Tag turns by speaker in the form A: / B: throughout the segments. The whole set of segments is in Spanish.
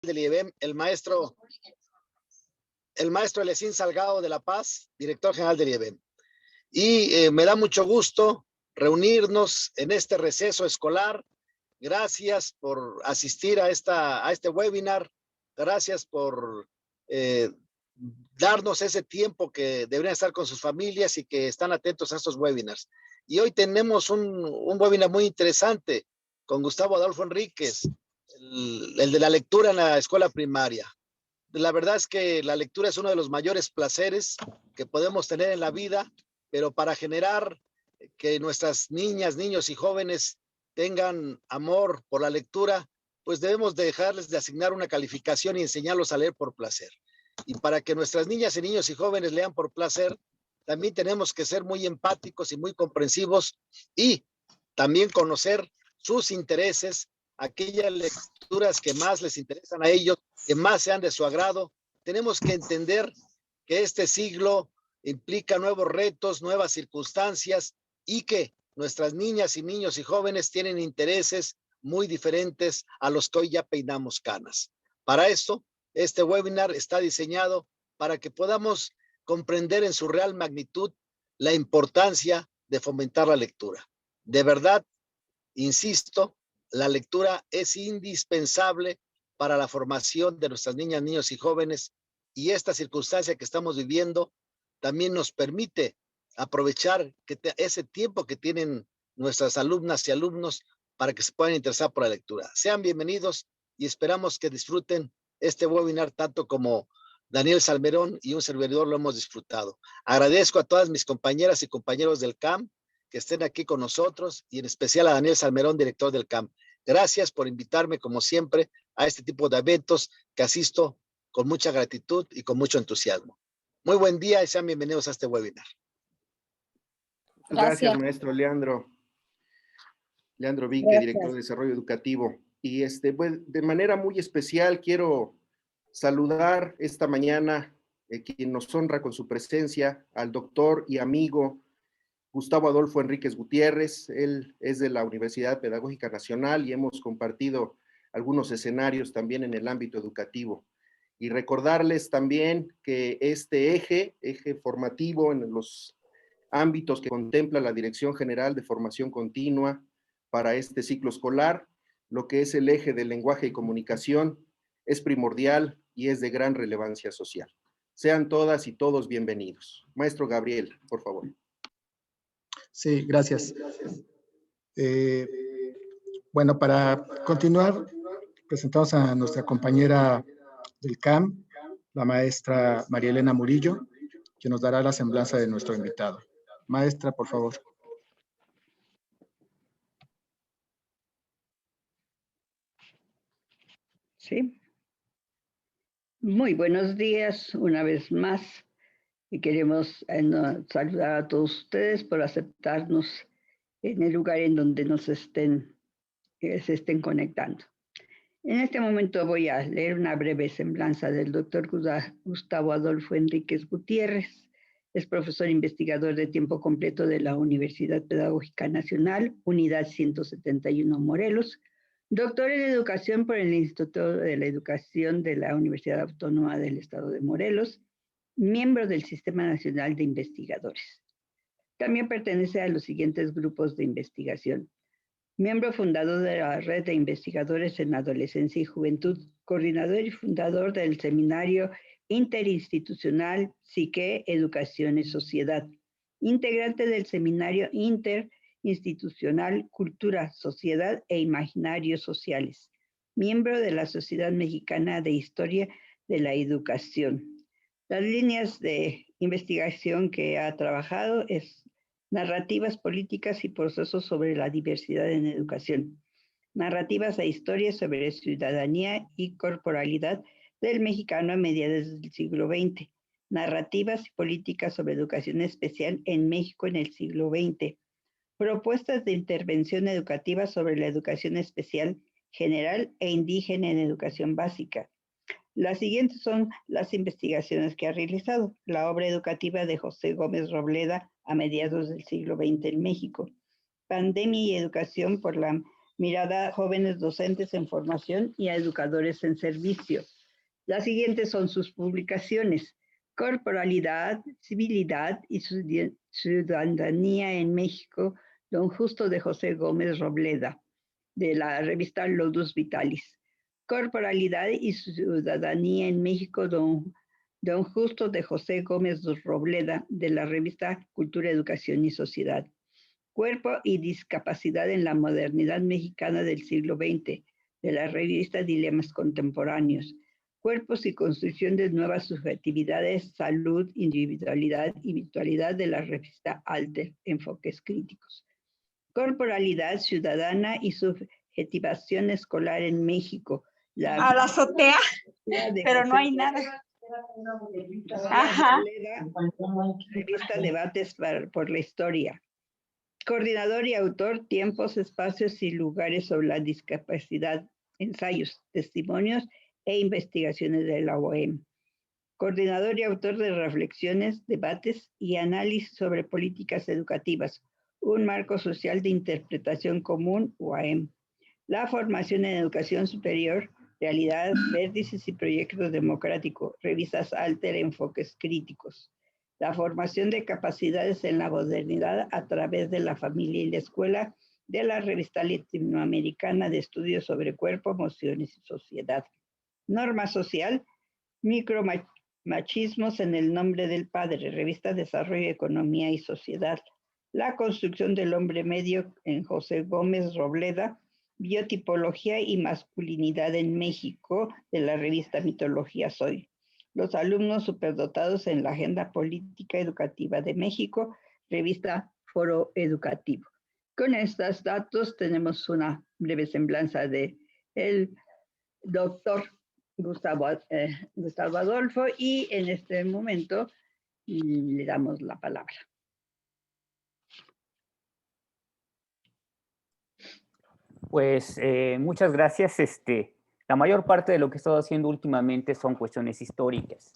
A: del IEBEM, el maestro Elesín Salgado de La Paz, director general del IEBEM. Y me da mucho gusto reunirnos en este receso escolar. Gracias por asistir a este webinar. Gracias por darnos ese tiempo que deberían estar con sus familias y que están atentos a estos webinars. Y hoy tenemos un webinar muy interesante con Gustavo Adolfo Enríquez, el de la lectura en la escuela primaria. La verdad es que la lectura es uno de los mayores placeres que podemos tener en la vida, pero para generar que nuestras niñas, niños y jóvenes tengan amor por la lectura, pues debemos dejarles de asignar una calificación y enseñarlos a leer por placer. Y para que nuestras niñas y niños y jóvenes lean por placer, también tenemos que ser muy empáticos y muy comprensivos y también conocer sus intereses, aquellas lecturas que más les interesan a ellos, que más sean de su agrado. Tenemos que entender que este siglo implica nuevos retos, nuevas circunstancias y que nuestras niñas y niños y jóvenes tienen intereses muy diferentes a los que hoy ya peinamos canas. Para esto, este webinar está diseñado para que podamos comprender en su real magnitud la importancia de fomentar la lectura. De verdad, insisto, la lectura es indispensable para la formación de nuestras niñas, niños y jóvenes, y esta circunstancia que estamos viviendo también nos permite aprovechar ese tiempo que tienen nuestras alumnas y alumnos para que se puedan interesar por la lectura. Sean bienvenidos y esperamos que disfruten este webinar tanto como Daniel Salmerón y un servidor lo hemos disfrutado. Agradezco a todas mis compañeras y compañeros del CAM que estén aquí con nosotros y en especial a Daniel Salmerón, director del CAM. Gracias por invitarme, como siempre, a este tipo de eventos que asisto con mucha gratitud y con mucho entusiasmo. Muy buen día y sean bienvenidos a este webinar.
B: Gracias, maestro Leandro. Leandro Vique, director de Desarrollo Educativo. Y pues, de manera muy especial quiero saludar esta mañana quien nos honra con su presencia al doctor y amigo Gustavo Adolfo Enríquez Gutiérrez. Él es de la Universidad Pedagógica Nacional y hemos compartido algunos escenarios también en el ámbito educativo. Y recordarles también que este eje formativo en los ámbitos que contempla la Dirección General de Formación Continua para este ciclo escolar, lo que es el eje del lenguaje y comunicación, es primordial y es de gran relevancia social. Sean todas y todos bienvenidos. Maestro Gabriel, por favor.
C: Sí, gracias. Bueno, para continuar, presentamos a nuestra compañera del CAM, la maestra María Elena Murillo, que nos dará la semblanza de nuestro invitado. Maestra, por favor.
D: Sí. Muy buenos días una vez más y queremos saludar a todos ustedes por aceptarnos en el lugar en donde se estén conectando. En este momento voy a leer una breve semblanza del doctor Gustavo Adolfo Enríquez Gutiérrez. Es profesor investigador de tiempo completo de la Universidad Pedagógica Nacional, Unidad 171 Morelos, doctor en Educación por el Instituto de la Educación de la Universidad Autónoma del Estado de Morelos, miembro del Sistema Nacional de Investigadores. También pertenece a los siguientes grupos de investigación. Miembro fundador de la Red de Investigadores en Adolescencia y Juventud, coordinador y fundador del Seminario Interinstitucional Psique, Educación y Sociedad, integrante del Seminario Interinstitucional Cultura, Sociedad e Imaginarios Sociales, miembro de la Sociedad Mexicana de Historia de la Educación. Las líneas de investigación que ha trabajado es narrativas políticas y procesos sobre la diversidad en educación, narrativas e historias sobre ciudadanía y corporalidad del mexicano a mediados del siglo XX, narrativas y políticas sobre educación especial en México en el siglo XX, propuestas de intervención educativa sobre la educación especial general e indígena en educación básica. Las siguientes son las investigaciones que ha realizado. La obra educativa de José Gómez Robleda a mediados del siglo XX en México. Pandemia y educación por la Mirada a jóvenes docentes en formación y a educadores en servicio. Las siguientes son sus publicaciones: Corporalidad, Civilidad y Ciudadanía en México, Don Justo de José Gómez Robleda, de la revista Lodus Vitalis. Corporalidad y Ciudadanía en México, Don Justo de José Gómez Robleda, de la revista Cultura, Educación y Sociedad. Cuerpo y Discapacidad en la Modernidad Mexicana del siglo XX, de la revista Dilemas Contemporáneos. Cuerpos y Construcción de Nuevas Subjetividades, Salud, Individualidad y Virtualidad, de la revista Alter, Enfoques Críticos. Corporalidad Ciudadana y Subjetivación Escolar en México.
E: A la azotea, pero no hay nada. Ajá.
D: Revista Debates por la Historia. Coordinador y autor, Tiempos, Espacios y Lugares sobre la Discapacidad, Ensayos, Testimonios e Investigaciones de la OEM. Coordinador y autor de Reflexiones, Debates y Análisis sobre Políticas Educativas, un marco social de interpretación común, UAM. La formación en educación superior, Realidad, Vértices y Proyectos Democráticos, revistas Alter, Enfoques Críticos. La formación de capacidades en la modernidad a través de la familia y la escuela, de la revista latinoamericana de estudios sobre cuerpo, emociones y sociedad. Norma social, micromachismos en el nombre del padre, revista Desarrollo, Economía y Sociedad. La construcción del hombre medio en José Gómez Robleda, biotipología y masculinidad en México, de la revista Mitología Soy. Los alumnos superdotados en la agenda política educativa de México, revista Foro Educativo. Con estos datos tenemos una breve semblanza de el doctor Gustavo Adolfo, y en este momento le damos la palabra.
F: Pues muchas gracias. La mayor parte de lo que he estado haciendo últimamente son cuestiones históricas,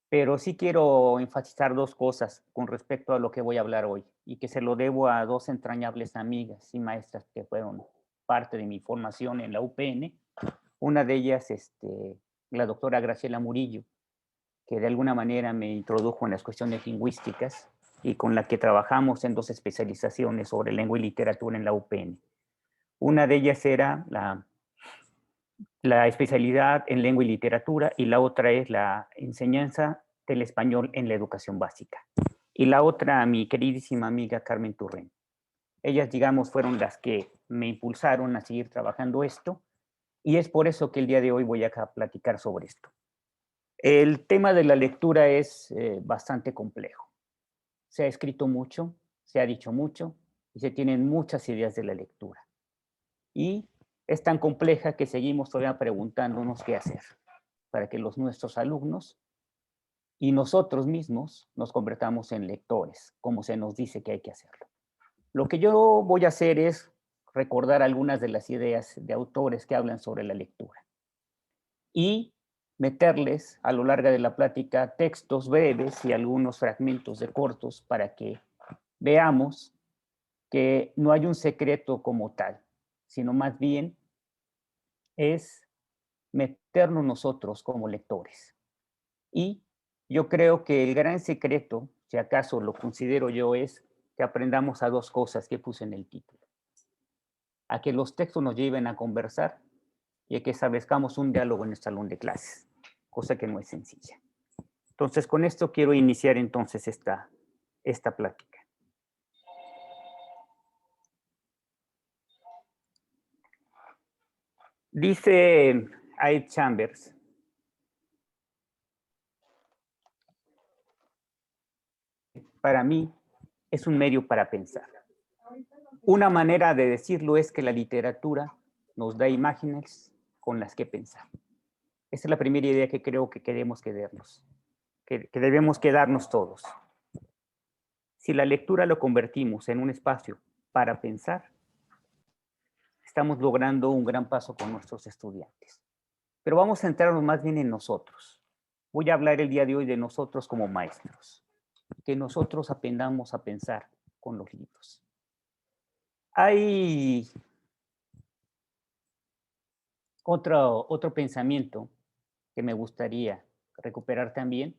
F: pero sí quiero enfatizar dos cosas con respecto a lo que voy a hablar hoy, y que se lo debo a dos entrañables amigas y maestras que fueron parte de mi formación en la UPN. Una de ellas, la doctora Graciela Murillo, que de alguna manera me introdujo en las cuestiones lingüísticas y con la que trabajamos en dos especializaciones sobre lengua y literatura en la UPN. Una de ellas era la especialidad en lengua y literatura, y la otra es la enseñanza del español en la educación básica. Y la otra, mi queridísima amiga Carmen Turren. Ellas, digamos, fueron las que me impulsaron a seguir trabajando esto, y es por eso que el día de hoy voy a platicar sobre esto. El tema de la lectura es bastante complejo. Se ha escrito mucho, se ha dicho mucho, y se tienen muchas ideas de la lectura. Y es tan compleja que seguimos todavía preguntándonos qué hacer para que nuestros alumnos y nosotros mismos nos convertamos en lectores, como se nos dice que hay que hacerlo. Lo que yo voy a hacer es recordar algunas de las ideas de autores que hablan sobre la lectura y meterles a lo largo de la plática textos breves y algunos fragmentos de cortos para que veamos que no hay un secreto como tal, sino más bien es meternos nosotros como lectores. Y yo creo que el gran secreto, si acaso lo considero yo, es que aprendamos a dos cosas que puse en el título. A que los textos nos lleven a conversar y a que establezcamos un diálogo en el salón de clases, cosa que no es sencilla. Entonces, con esto quiero iniciar entonces esta plática. Dice Ed Chambers: para mí es un medio para pensar. Una manera de decirlo es que la literatura nos da imágenes con las que pensar. Esa es la primera idea que creo que queremos quedarnos, que debemos quedarnos todos. Si la lectura lo convertimos en un espacio para pensar, estamos logrando un gran paso con nuestros estudiantes. Pero vamos a centrarnos más bien en nosotros. Voy a hablar el día de hoy de nosotros como maestros, que nosotros aprendamos a pensar con los libros. Hay Otro pensamiento que me gustaría recuperar también,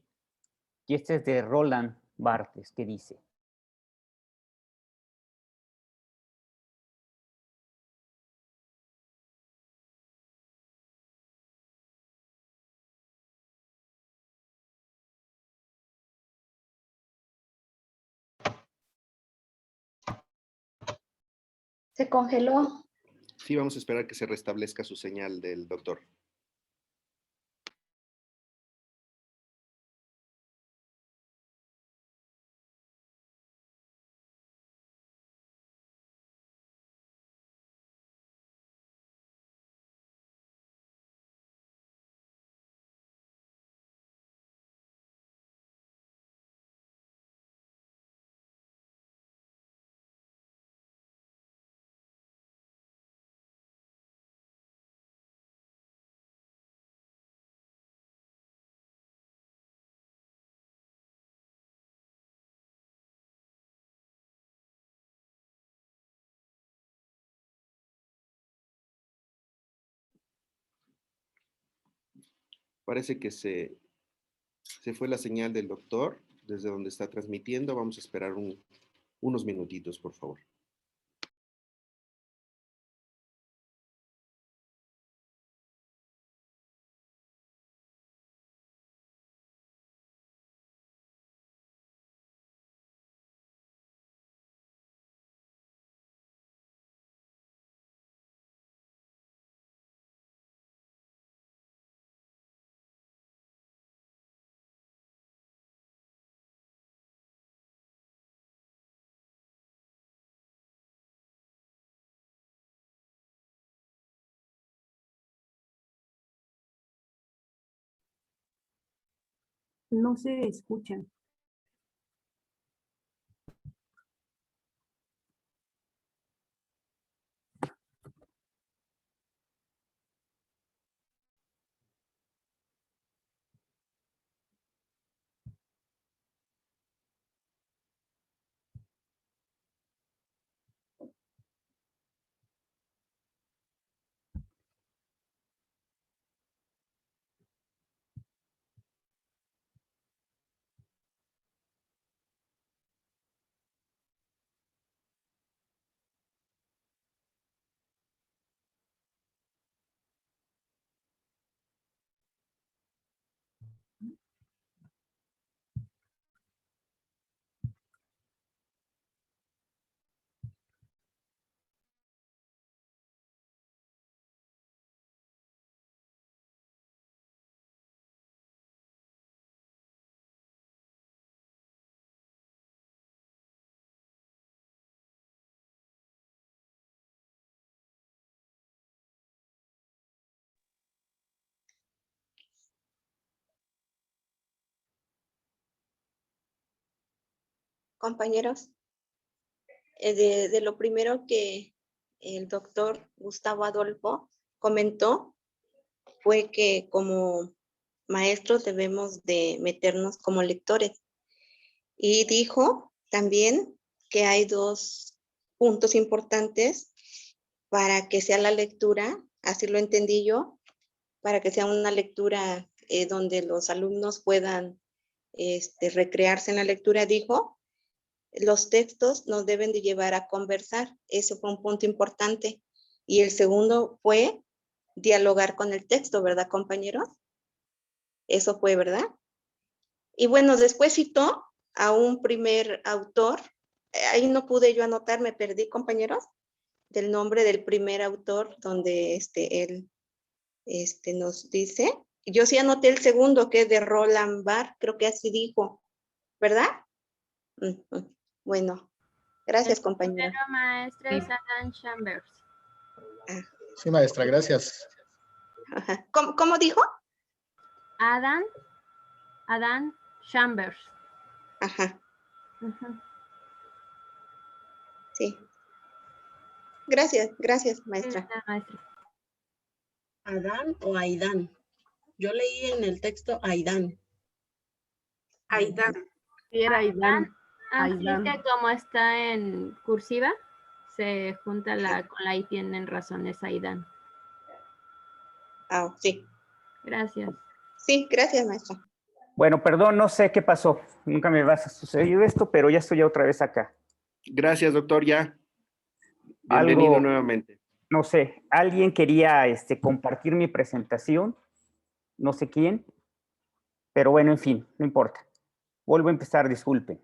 F: y este es de Roland Barthes, que dice:
E: Se congeló.
B: Sí, vamos a esperar que se restablezca su señal del doctor. Parece que se fue la señal del doctor desde donde está transmitiendo. Vamos a esperar unos minutitos, por favor.
G: No se escuchan.
E: Compañeros, de lo primero que el doctor Gustavo Adolfo comentó fue que como maestros debemos de meternos como lectores. Y dijo también que hay dos puntos importantes para que sea la lectura, así lo entendí yo, para que sea una lectura donde los alumnos puedan recrearse en la lectura, dijo, los textos nos deben de llevar a conversar. Ese fue un punto importante. Y el segundo fue dialogar con el texto, ¿verdad, compañeros? Eso fue, ¿verdad? Y bueno, después citó a un primer autor. Ahí no pude yo anotar, me perdí, compañeros, del nombre del primer autor donde él nos dice. Yo sí anoté el segundo, que es de Roland Barthes, creo que así dijo, ¿verdad? Bueno, gracias, compañera.
H: Pero maestra es Adam Chambers.
C: Sí, maestra, gracias.
E: Ajá. ¿Cómo dijo?
H: Adam Chambers.
E: Ajá.
H: Ajá.
E: Sí. Gracias, maestra.
H: Maestra.
G: ¿Adán o Aidán? Yo leí en el texto Aidán.
E: Aidán.
G: Sí, era Aidán.
H: Así es que como está en cursiva, se junta con la I, tienen razón, es Aidán.
E: Ah, sí.
H: Gracias.
E: Sí, gracias, maestra.
F: Bueno, perdón, no sé qué pasó. Nunca me va a suceder esto, pero ya estoy otra vez acá.
B: Gracias, doctor, ya. Bienvenido
F: Algo,
B: nuevamente.
F: no sé, alguien quería compartir mi presentación, no sé quién, pero bueno, en fin, no importa. Vuelvo a empezar, disculpen.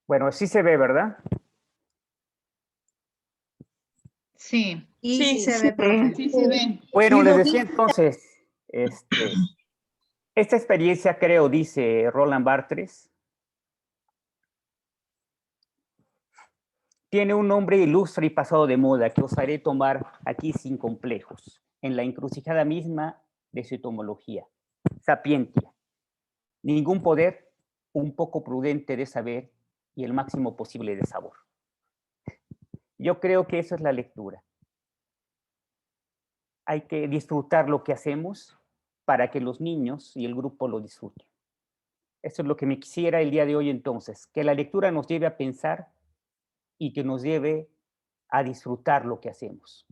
F: Bueno, sí se ve, ¿verdad?
I: Sí,
G: Sí,
I: sí
G: sí,
I: se ve, profe.
G: sí se ve.
F: Bueno,
G: Sí,
F: les
G: lo
F: decía
G: vi.
F: entonces, esta experiencia, creo, dice Roland Barthes, tiene un nombre ilustre y pasado de moda que os haré tomar aquí sin complejos, en la encrucijada misma de su etimología. Sapientia. Ningún poder, un poco prudente de saber y el máximo posible de sabor. Yo creo que eso es la lectura. Hay que disfrutar lo que hacemos para que los niños y el grupo lo disfruten. Eso es lo que me quisiera el día de hoy entonces, que la lectura nos lleve a pensar y que nos lleve a disfrutar lo que hacemos.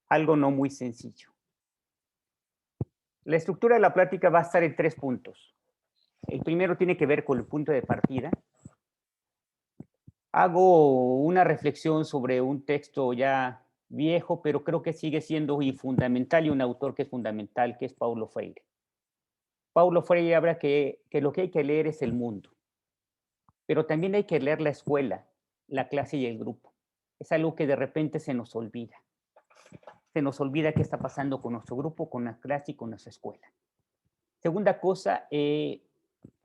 F: Algo no muy sencillo. La estructura de la plática va a estar en 3 puntos. El primero tiene que ver con el punto de partida. Hago una reflexión sobre un texto ya viejo, pero creo que sigue siendo fundamental y un autor que es fundamental, que es Paulo Freire. Paulo Freire habla que lo que hay que leer es el mundo, pero también hay que leer la escuela, la clase y el grupo. Es algo que de repente se nos olvida. Se nos olvida qué está pasando con nuestro grupo, con la clase y con nuestra escuela. Segunda cosa,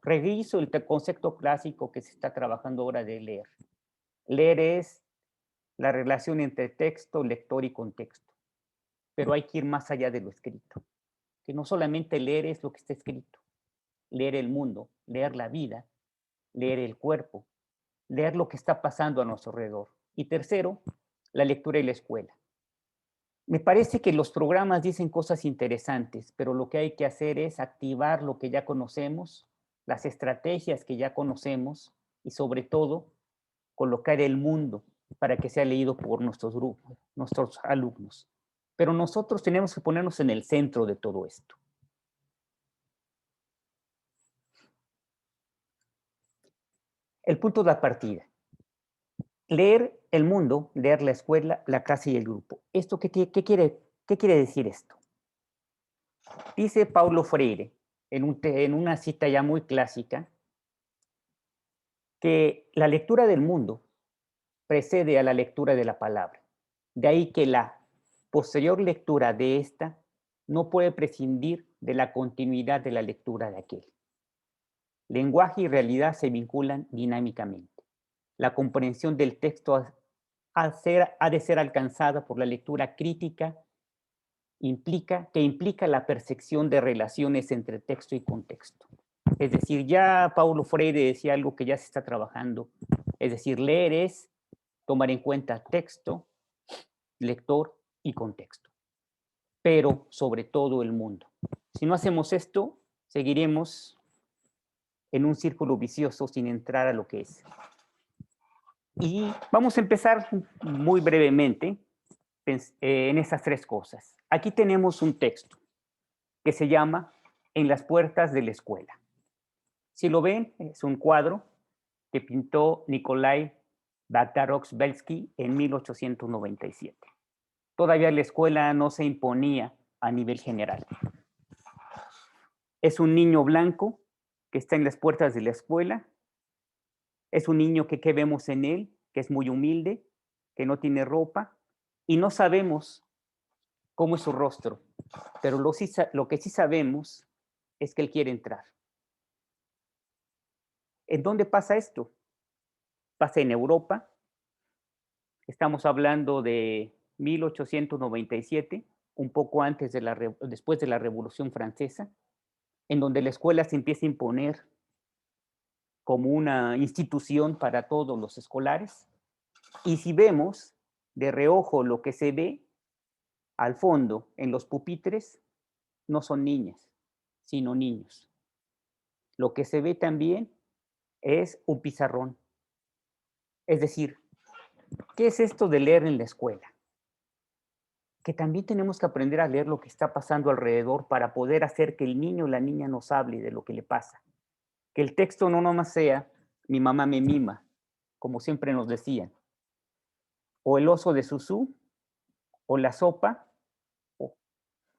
F: reviso el concepto clásico que se está trabajando ahora de leer. Leer es la relación entre texto, lector y contexto. Pero hay que ir más allá de lo escrito. Que no solamente leer es lo que está escrito. Leer el mundo, leer la vida, leer el cuerpo, leer lo que está pasando a nuestro alrededor. Y tercero, la lectura y la escuela. Me parece que los programas dicen cosas interesantes, pero lo que hay que hacer es activar lo que ya conocemos, las estrategias que ya conocemos y sobre todo colocar el mundo para que sea leído por nuestros grupos, nuestros alumnos. Pero nosotros tenemos que ponernos en el centro de todo esto. El punto de la partida. Leer el mundo, leer la escuela, la clase y el grupo. ¿Esto qué quiere decir esto? Dice Paulo Freire, en una cita ya muy clásica, que la lectura del mundo precede a la lectura de la palabra. De ahí que la posterior lectura de esta no puede prescindir de la continuidad de la lectura de aquel. Lenguaje y realidad se vinculan dinámicamente. La comprensión del texto ha de ser alcanzada por la lectura crítica que implica la percepción de relaciones entre texto y contexto. Es decir, ya Paulo Freire decía algo que ya se está trabajando. Es decir, leer es tomar en cuenta texto, lector y contexto, pero sobre todo el mundo. Si no hacemos esto, seguiremos en un círculo vicioso sin entrar a lo que es. Y vamos a empezar muy brevemente en esas 3 cosas. Aquí tenemos un texto que se llama En las puertas de la escuela. Si lo ven, es un cuadro que pintó Nikolai Baktarovsky en 1897. Todavía la escuela no se imponía a nivel general. Es un niño blanco que está en las puertas de la escuela. Es un niño que vemos en él, que es muy humilde, que no tiene ropa y no sabemos cómo es su rostro, pero lo que sí sabemos es que él quiere entrar. ¿En dónde pasa esto? Pasa en Europa. Estamos hablando de 1897, un poco antes después de la Revolución Francesa, en donde la escuela se empieza a imponer como una institución para todos los escolares. Y si vemos de reojo lo que se ve, Al fondo, en los pupitres, no son niñas, sino niños. Lo que se ve también es un pizarrón. Es decir, ¿qué es esto de leer en la escuela? Que también tenemos que aprender a leer lo que está pasando alrededor para poder hacer que el niño o la niña nos hable de lo que le pasa. Que el texto no nomás sea mi mamá me mima, como siempre nos decían, o el oso de Susú, o la sopa,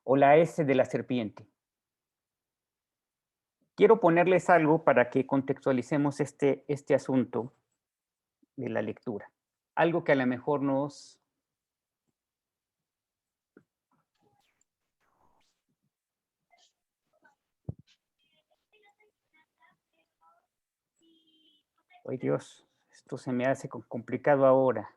F: o la S de la serpiente. Quiero ponerles algo para que contextualicemos este asunto de la lectura. Algo que a lo mejor nos... Ay Dios, esto se me hace complicado ahora.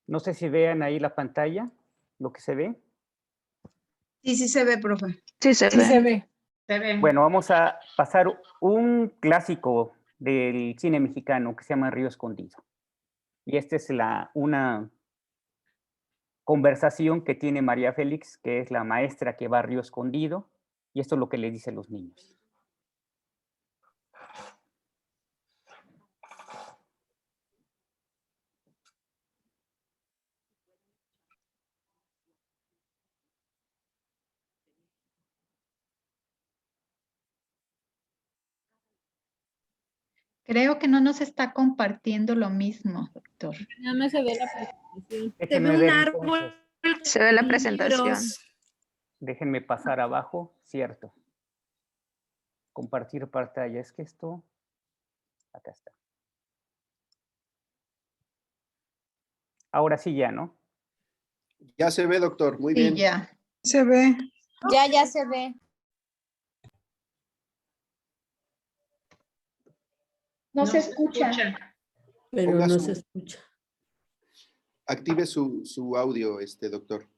F: No sé si vean ahí la pantalla, lo que se ve.
J: Sí, sí se ve, profe.
I: Sí se ve.
G: Se ve. Se ve.
F: Bueno, vamos a pasar un clásico del cine mexicano que se llama Río Escondido. Y esta es una conversación que tiene María Félix, que es la maestra que va a Río Escondido, y esto es lo que le dice a los niños.
I: Creo que no nos está compartiendo lo mismo, doctor.
H: Nada más se ve la presentación.
G: Se ve
F: Déjenme
G: un
F: ver
G: árbol.
F: entonces.
I: Se ve la
G: y
I: presentación.
G: libros.
F: Déjenme pasar abajo, cierto. Compartir pantalla, es que esto, acá está. Ahora sí ya, ¿no?
B: Ya se ve, doctor. Muy
I: Sí,
B: bien.
I: ya.
J: Se ve.
H: Ya se ve.
I: No se escucha.
G: Pero
B: Ponga
G: no
B: su-
G: se escucha.
B: Active su audio, doctor.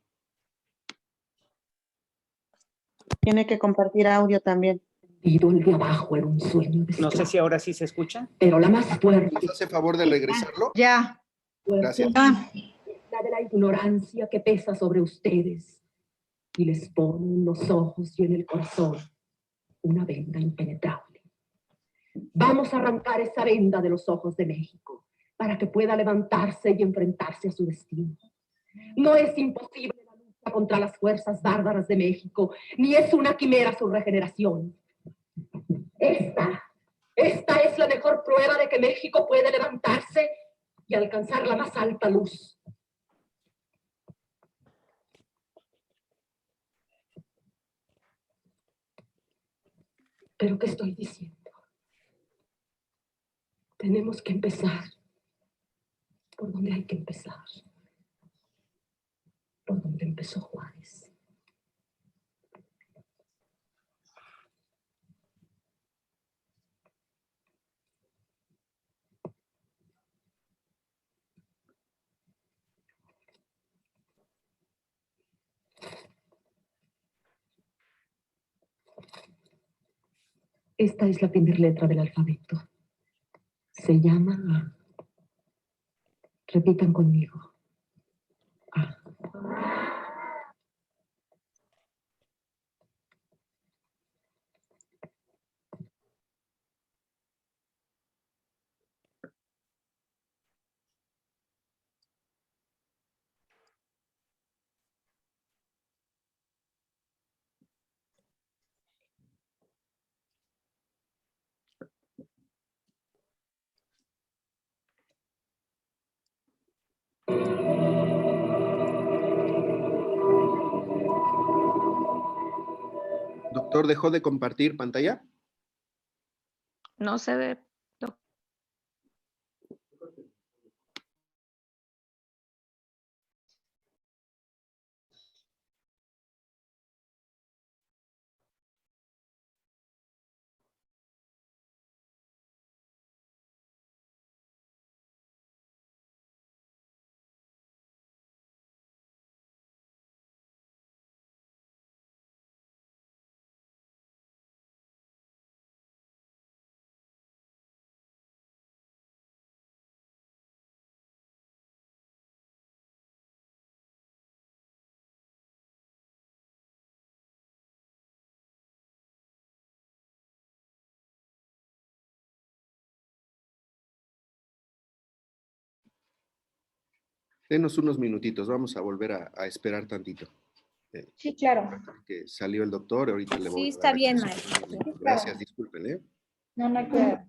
J: Tiene que compartir audio también.
K: Y el de abajo era un sueño de
F: No sé si ahora sí se escucha.
K: pero la más fuerte
B: ¿Nos hace favor de regresarlo?
I: Ya.
B: Gracias.
K: la de la ignorancia que pesa sobre ustedes y les pone en los ojos y en el corazón una venda impenetrable. Vamos a arrancar esa venda de los ojos de México para que pueda levantarse y enfrentarse a su destino. No es imposible la lucha contra las fuerzas bárbaras de México, ni es una quimera su regeneración. Esta es la mejor prueba de que México puede levantarse y alcanzar la más alta luz. ¿Pero qué estoy diciendo? Tenemos que empezar por donde hay que empezar. Por donde empezó Juárez. Esta es la primera letra del alfabeto. Se llama A. Repitan conmigo. A.
B: Doctor, ¿dejó de compartir pantalla?
I: No se ve.
B: Denos unos minutitos, vamos a volver a esperar tantito.
L: Sí, claro.
B: Que salió el doctor, ahorita le voy
L: Sí,
B: a
L: está
B: dar
L: bien,
B: acceso.
L: maestro. Sí,
B: Gracias,
L: claro.
B: disculpen, ¿eh?
L: No, no hay cuidado.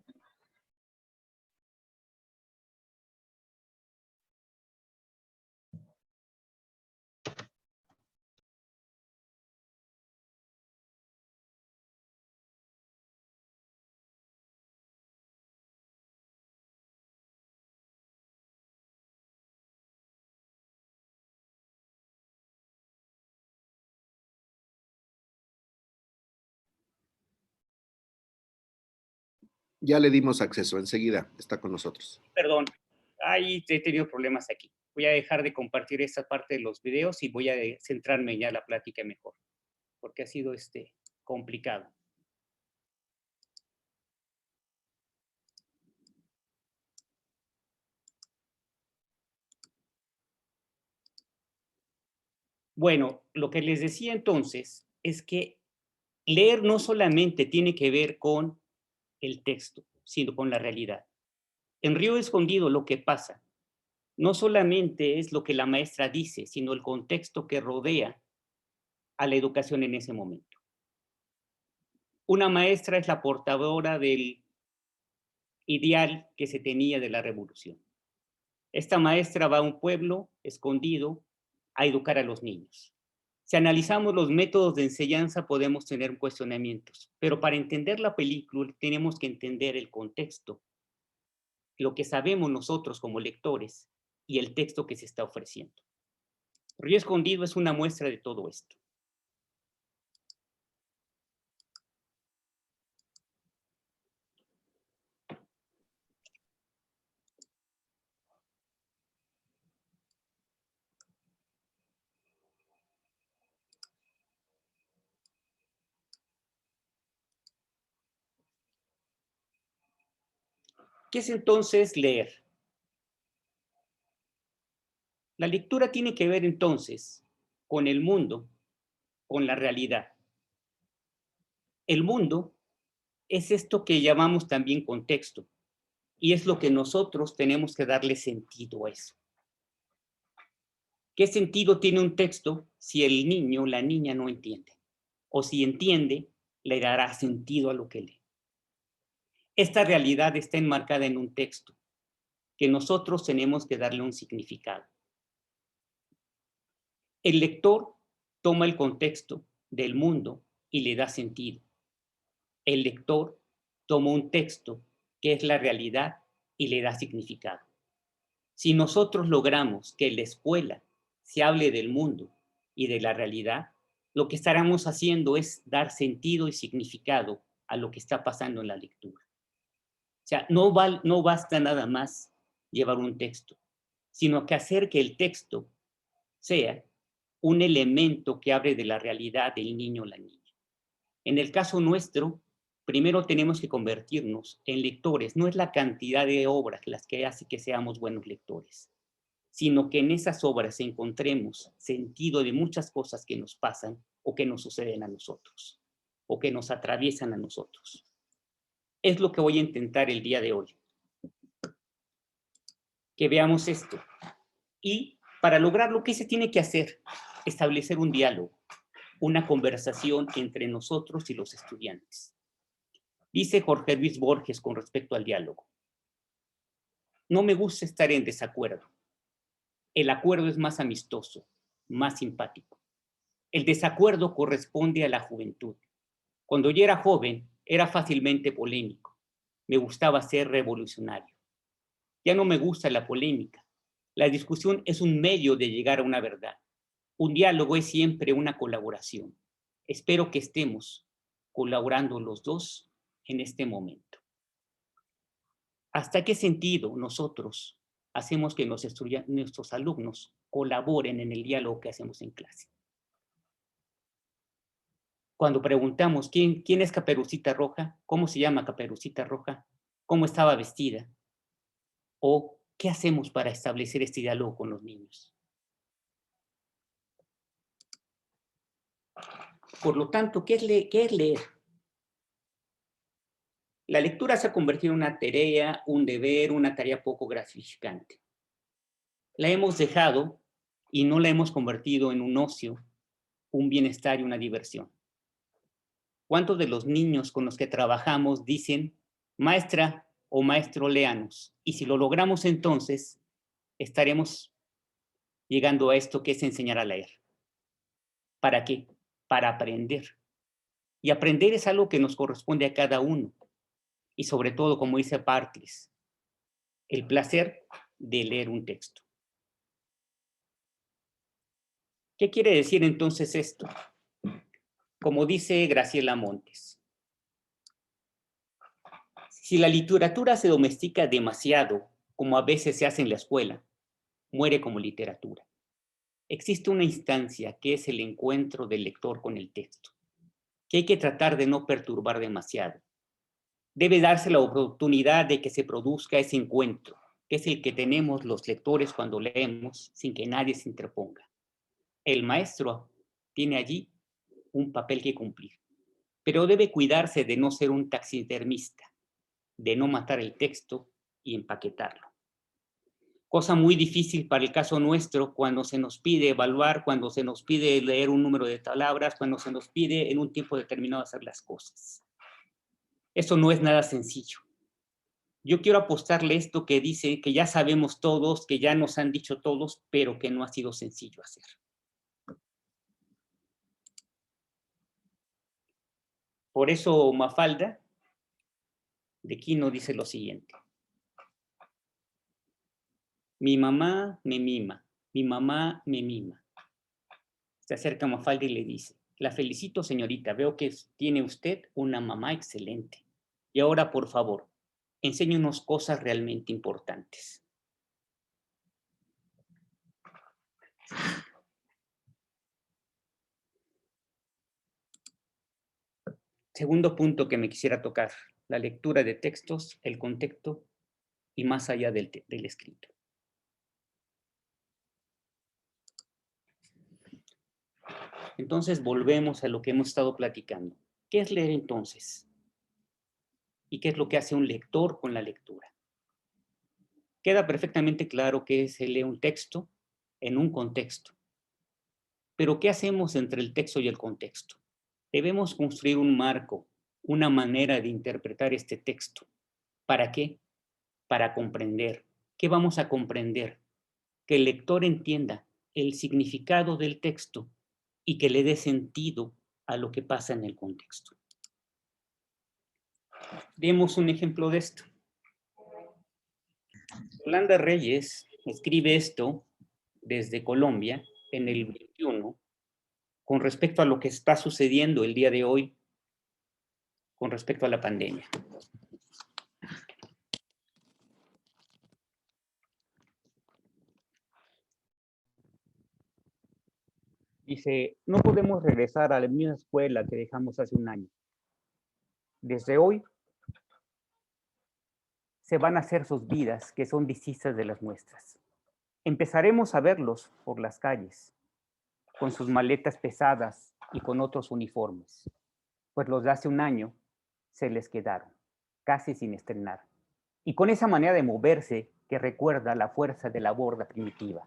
B: Ya le dimos acceso, enseguida está con nosotros.
F: Perdón, ahí he tenido problemas aquí. Voy a dejar de compartir esta parte de los videos y voy a centrarme ya en la plática mejor, porque ha sido complicado. Bueno, lo que les decía entonces es que leer no solamente tiene que ver con el texto, sino con la realidad. En Río Escondido lo que pasa no solamente es lo que la maestra dice, sino el contexto que rodea a la educación en ese momento. Una maestra es la portadora del ideal que se tenía de la revolución. Esta maestra va a un pueblo escondido a educar a los niños. Si analizamos los métodos de enseñanza podemos tener cuestionamientos, pero para entender la película tenemos que entender el contexto, lo que sabemos nosotros como lectores y el texto que se está ofreciendo. Río Escondido es una muestra de todo esto. ¿Qué es entonces leer? La lectura tiene que ver entonces con el mundo, con la realidad. El mundo es esto que llamamos también contexto y es lo que nosotros tenemos que darle sentido a eso. ¿Qué sentido tiene un texto si el niño o la niña no entiende? O si entiende, le dará sentido a lo que lee. Esta realidad está enmarcada en un texto que nosotros tenemos que darle un significado. El lector toma el contexto del mundo y le da sentido. El lector toma un texto que es la realidad y le da significado. Si nosotros logramos que en la escuela se hable del mundo y de la realidad, lo que estaremos haciendo es dar sentido y significado a lo que está pasando en la lectura. O sea, no basta nada más llevar un texto, sino que hacer que el texto sea un elemento que hable de la realidad del niño o la niña. En el caso nuestro, primero tenemos que convertirnos en lectores. No es la cantidad de obras las que hace que seamos buenos lectores, sino que en esas obras encontremos sentido de muchas cosas que nos pasan o que nos suceden a nosotros, o que nos atraviesan a nosotros. Es lo que voy a intentar el día de hoy. Que veamos esto. Y para lograrlo, ¿qué se tiene que hacer? Establecer un diálogo, una conversación entre nosotros y los estudiantes. Dice Jorge Luis Borges con respecto al diálogo: no me gusta estar en desacuerdo. El acuerdo es más amistoso, más simpático. El desacuerdo corresponde a la juventud. Cuando yo era joven, era fácilmente polémico. Me gustaba ser revolucionario. Ya no me gusta la polémica. La discusión es un medio de llegar a una verdad. Un diálogo es siempre una colaboración. Espero que estemos colaborando los dos en este momento. ¿Hasta qué sentido nosotros hacemos que nuestros alumnos colaboren en el diálogo que hacemos en clase? Cuando preguntamos ¿quién es Caperucita Roja? ¿Cómo se llama Caperucita Roja? ¿Cómo estaba vestida? ¿O qué hacemos para establecer este diálogo con los niños? Por lo tanto, ¿qué es leer? La lectura se ha convertido en una tarea, un deber, una tarea poco gratificante. la hemos dejado y no la hemos convertido en un ocio, un bienestar y una diversión. ¿Cuántos de los niños con los que trabajamos dicen, maestra o maestro, léanos? Y si lo logramos entonces, estaremos llegando a esto que es enseñar a leer. ¿Para qué? Para aprender. Y aprender es algo que nos corresponde a cada uno. Y sobre todo, como dice Barthes, el placer de leer un texto. ¿Qué quiere decir entonces esto? Como dice Graciela Montes, si la literatura se domestica demasiado, como a veces se hace en la escuela, muere como literatura. Existe una instancia que es el encuentro del lector con el texto, que hay que tratar de no perturbar demasiado. Debe darse la oportunidad de que se produzca ese encuentro, que es el que tenemos los lectores cuando leemos sin que nadie se interponga. El maestro tiene allí un papel que cumplir, pero debe cuidarse de no ser un taxidermista, de no matar el texto y empaquetarlo. Cosa muy difícil para el caso nuestro cuando se nos pide evaluar, cuando se nos pide leer un número de palabras, cuando se nos pide en un tiempo determinado hacer las cosas. Eso no es nada sencillo. Yo quiero apostarle esto que dice que ya sabemos todos, que ya nos han dicho todos, pero que no ha sido sencillo hacer. Por eso Mafalda de Quino dice lo siguiente. Mi mamá me mima, mi mamá me mima. Se acerca Mafalda y le dice, la felicito, señorita, veo que tiene usted una mamá excelente. Y ahora, por favor, enséñenos cosas realmente importantes. Segundo punto que me quisiera tocar, la lectura de textos, el contexto y más allá del escrito. Entonces volvemos a lo que hemos estado platicando. ¿Qué es leer entonces? ¿Y qué es lo que hace un lector con la lectura? Queda perfectamente claro que se lee un texto en un contexto. Pero ¿qué hacemos entre el texto y el contexto? Debemos construir un marco, una manera de interpretar este texto. ¿Para qué? Para comprender. ¿Qué vamos a comprender? Que el lector entienda el significado del texto y que le dé sentido a lo que pasa en el contexto. Demos un ejemplo de esto. Yolanda Reyes escribe esto desde Colombia en el 21 con respecto a lo que está sucediendo el día de hoy con respecto a la pandemia. Dice, no podemos regresar a la misma escuela que dejamos hace un año. Desde hoy se van a hacer sus vidas, que son distintas de las nuestras. Empezaremos a verlos por las calles, con sus maletas pesadas y con otros uniformes, pues los de hace un año se les quedaron, casi sin estrenar, y con esa manera de moverse que recuerda la fuerza de la borda primitiva.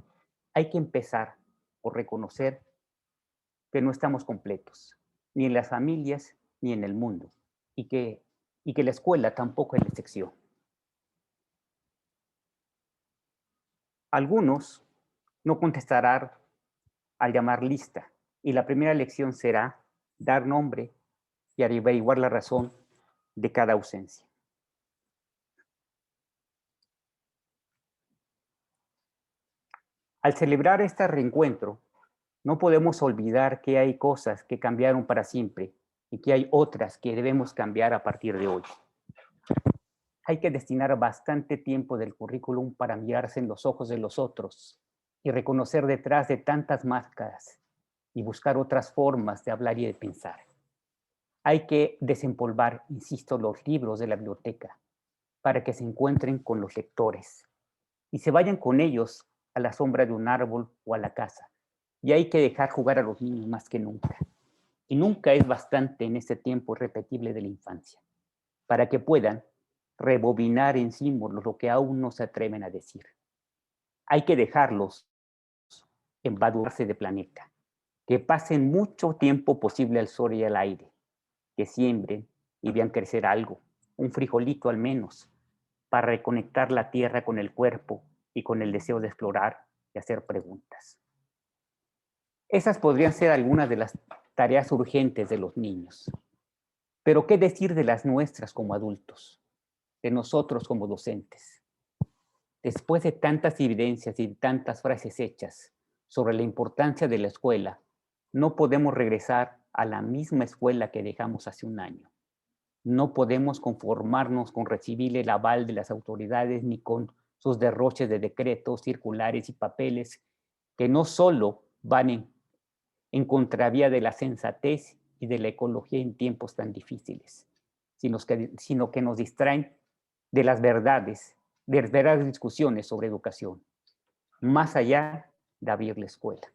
F: Hay que empezar por reconocer que no estamos completos, ni en las familias ni en el mundo, y que la escuela tampoco es la excepción. Algunos no contestarán al llamar lista, y la primera lección será dar nombre y averiguar la razón de cada ausencia. Al celebrar este reencuentro, no podemos olvidar que hay cosas que cambiaron para siempre y que hay otras que debemos cambiar a partir de hoy. Hay que destinar bastante tiempo del currículum para mirarse en los ojos de los otros y reconocer detrás de tantas máscaras y buscar otras formas de hablar y de pensar. Hay que desempolvar, insisto, los libros de la biblioteca para que se encuentren con los lectores y se vayan con ellos a la sombra de un árbol o a la casa. Y hay que dejar jugar a los niños más que nunca. Y nunca es bastante en este tiempo irrepetible de la infancia, para que puedan rebobinar en símbolos lo que aún no se atreven a decir. Hay que dejarlos embadurnarse de planeta, que pasen mucho tiempo posible al sol y al aire, que siembren y vean crecer algo, un frijolito al menos, para reconectar la tierra con el cuerpo y con el deseo de explorar y hacer preguntas. Esas podrían ser algunas de las tareas urgentes de los niños. Pero ¿qué decir de las nuestras como adultos? De nosotros como docentes. Después de tantas evidencias y tantas frases hechas sobre la importancia de la escuela, no podemos regresar a la misma escuela que dejamos hace un año. No podemos conformarnos con recibir el aval de las autoridades ni con sus derroches de decretos, circulares y papeles que no solo van en contravía de la sensatez y de la ecología en tiempos tan difíciles, sino que nos distraen de las verdaderas discusiones sobre educación, más allá de abrir la escuela.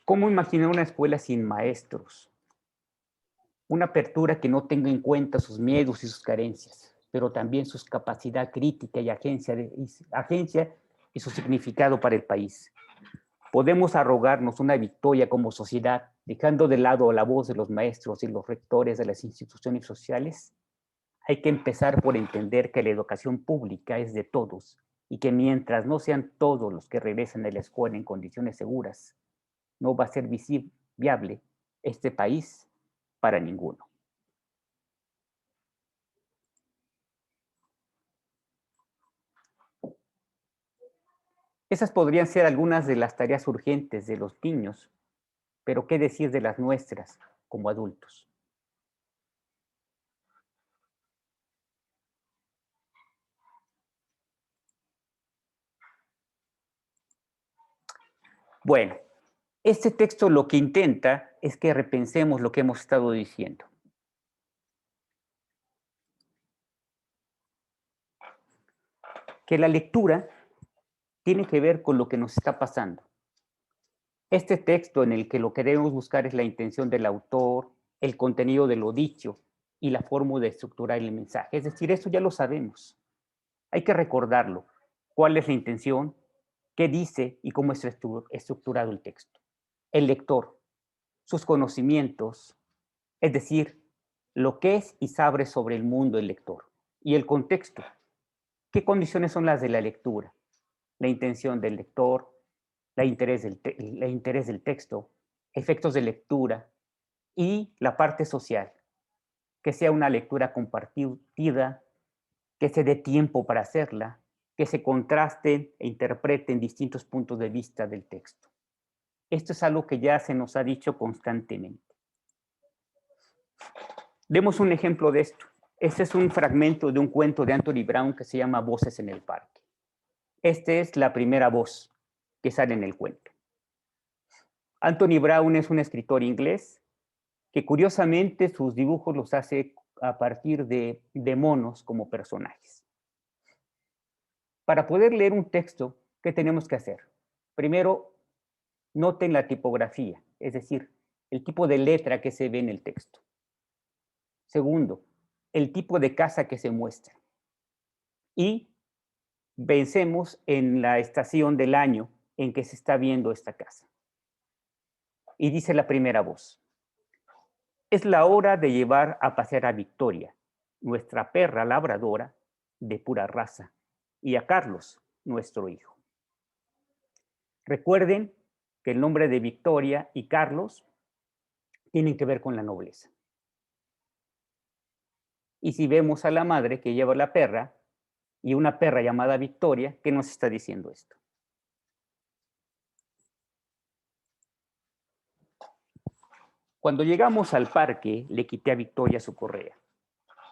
F: ¿Cómo imaginar una escuela sin maestros? Una apertura que no tenga en cuenta sus miedos y sus carencias, pero también su capacidad crítica y agencia y su significado para el país. Podemos arrogarnos una victoria como sociedad, dejando de lado la voz de los maestros y los rectores de las instituciones sociales. Hay que empezar por entender que la educación pública es de todos y que mientras no sean todos los que regresen a la escuela en condiciones seguras, no va a ser viable este país para ninguno. Esas podrían ser algunas de las tareas urgentes de los niños, pero ¿qué decir de las nuestras como adultos? Bueno, este texto lo que intenta es que repensemos lo que hemos estado diciendo. Que la lectura tiene que ver con lo que nos está pasando. Este texto en el que lo que debemos buscar es la intención del autor, el contenido de lo dicho y la forma de estructurar el mensaje. Es decir, eso ya lo sabemos. Hay que recordarlo. ¿Cuál es la intención? ¿Qué dice y cómo es estructurado el texto? El lector, sus conocimientos, es decir, lo que es y sabe sobre el mundo el lector. Y el contexto. ¿Qué condiciones son las de la lectura? La intención del lector, el interés del texto, efectos de lectura y la parte social. Que sea una lectura compartida, que se dé tiempo para hacerla, que se contrasten e interpreten distintos puntos de vista del texto. Esto es algo que ya se nos ha dicho constantemente. Demos un ejemplo de esto. Este es un fragmento de un cuento de Anthony Brown que se llama Voces en el Parque. Esta es la primera voz que sale en el cuento. Anthony Brown es un escritor inglés que curiosamente sus dibujos los hace a partir de monos como personajes. Para poder leer un texto, ¿qué tenemos que hacer? Primero, noten la tipografía, es decir, el tipo de letra que se ve en el texto. Segundo, el tipo de casa que se muestra. Y pensemos en la estación del año en que se está viendo esta casa. Y dice la primera voz: es la hora de llevar a pasear a Victoria, nuestra perra labradora de pura raza, y a Carlos, nuestro hijo. Recuerden que el nombre de Victoria y Carlos tienen que ver con la nobleza. Y si vemos a la madre que lleva la perra y una perra llamada Victoria, ¿qué nos está diciendo esto? Cuando llegamos al parque, le quité a Victoria su correa.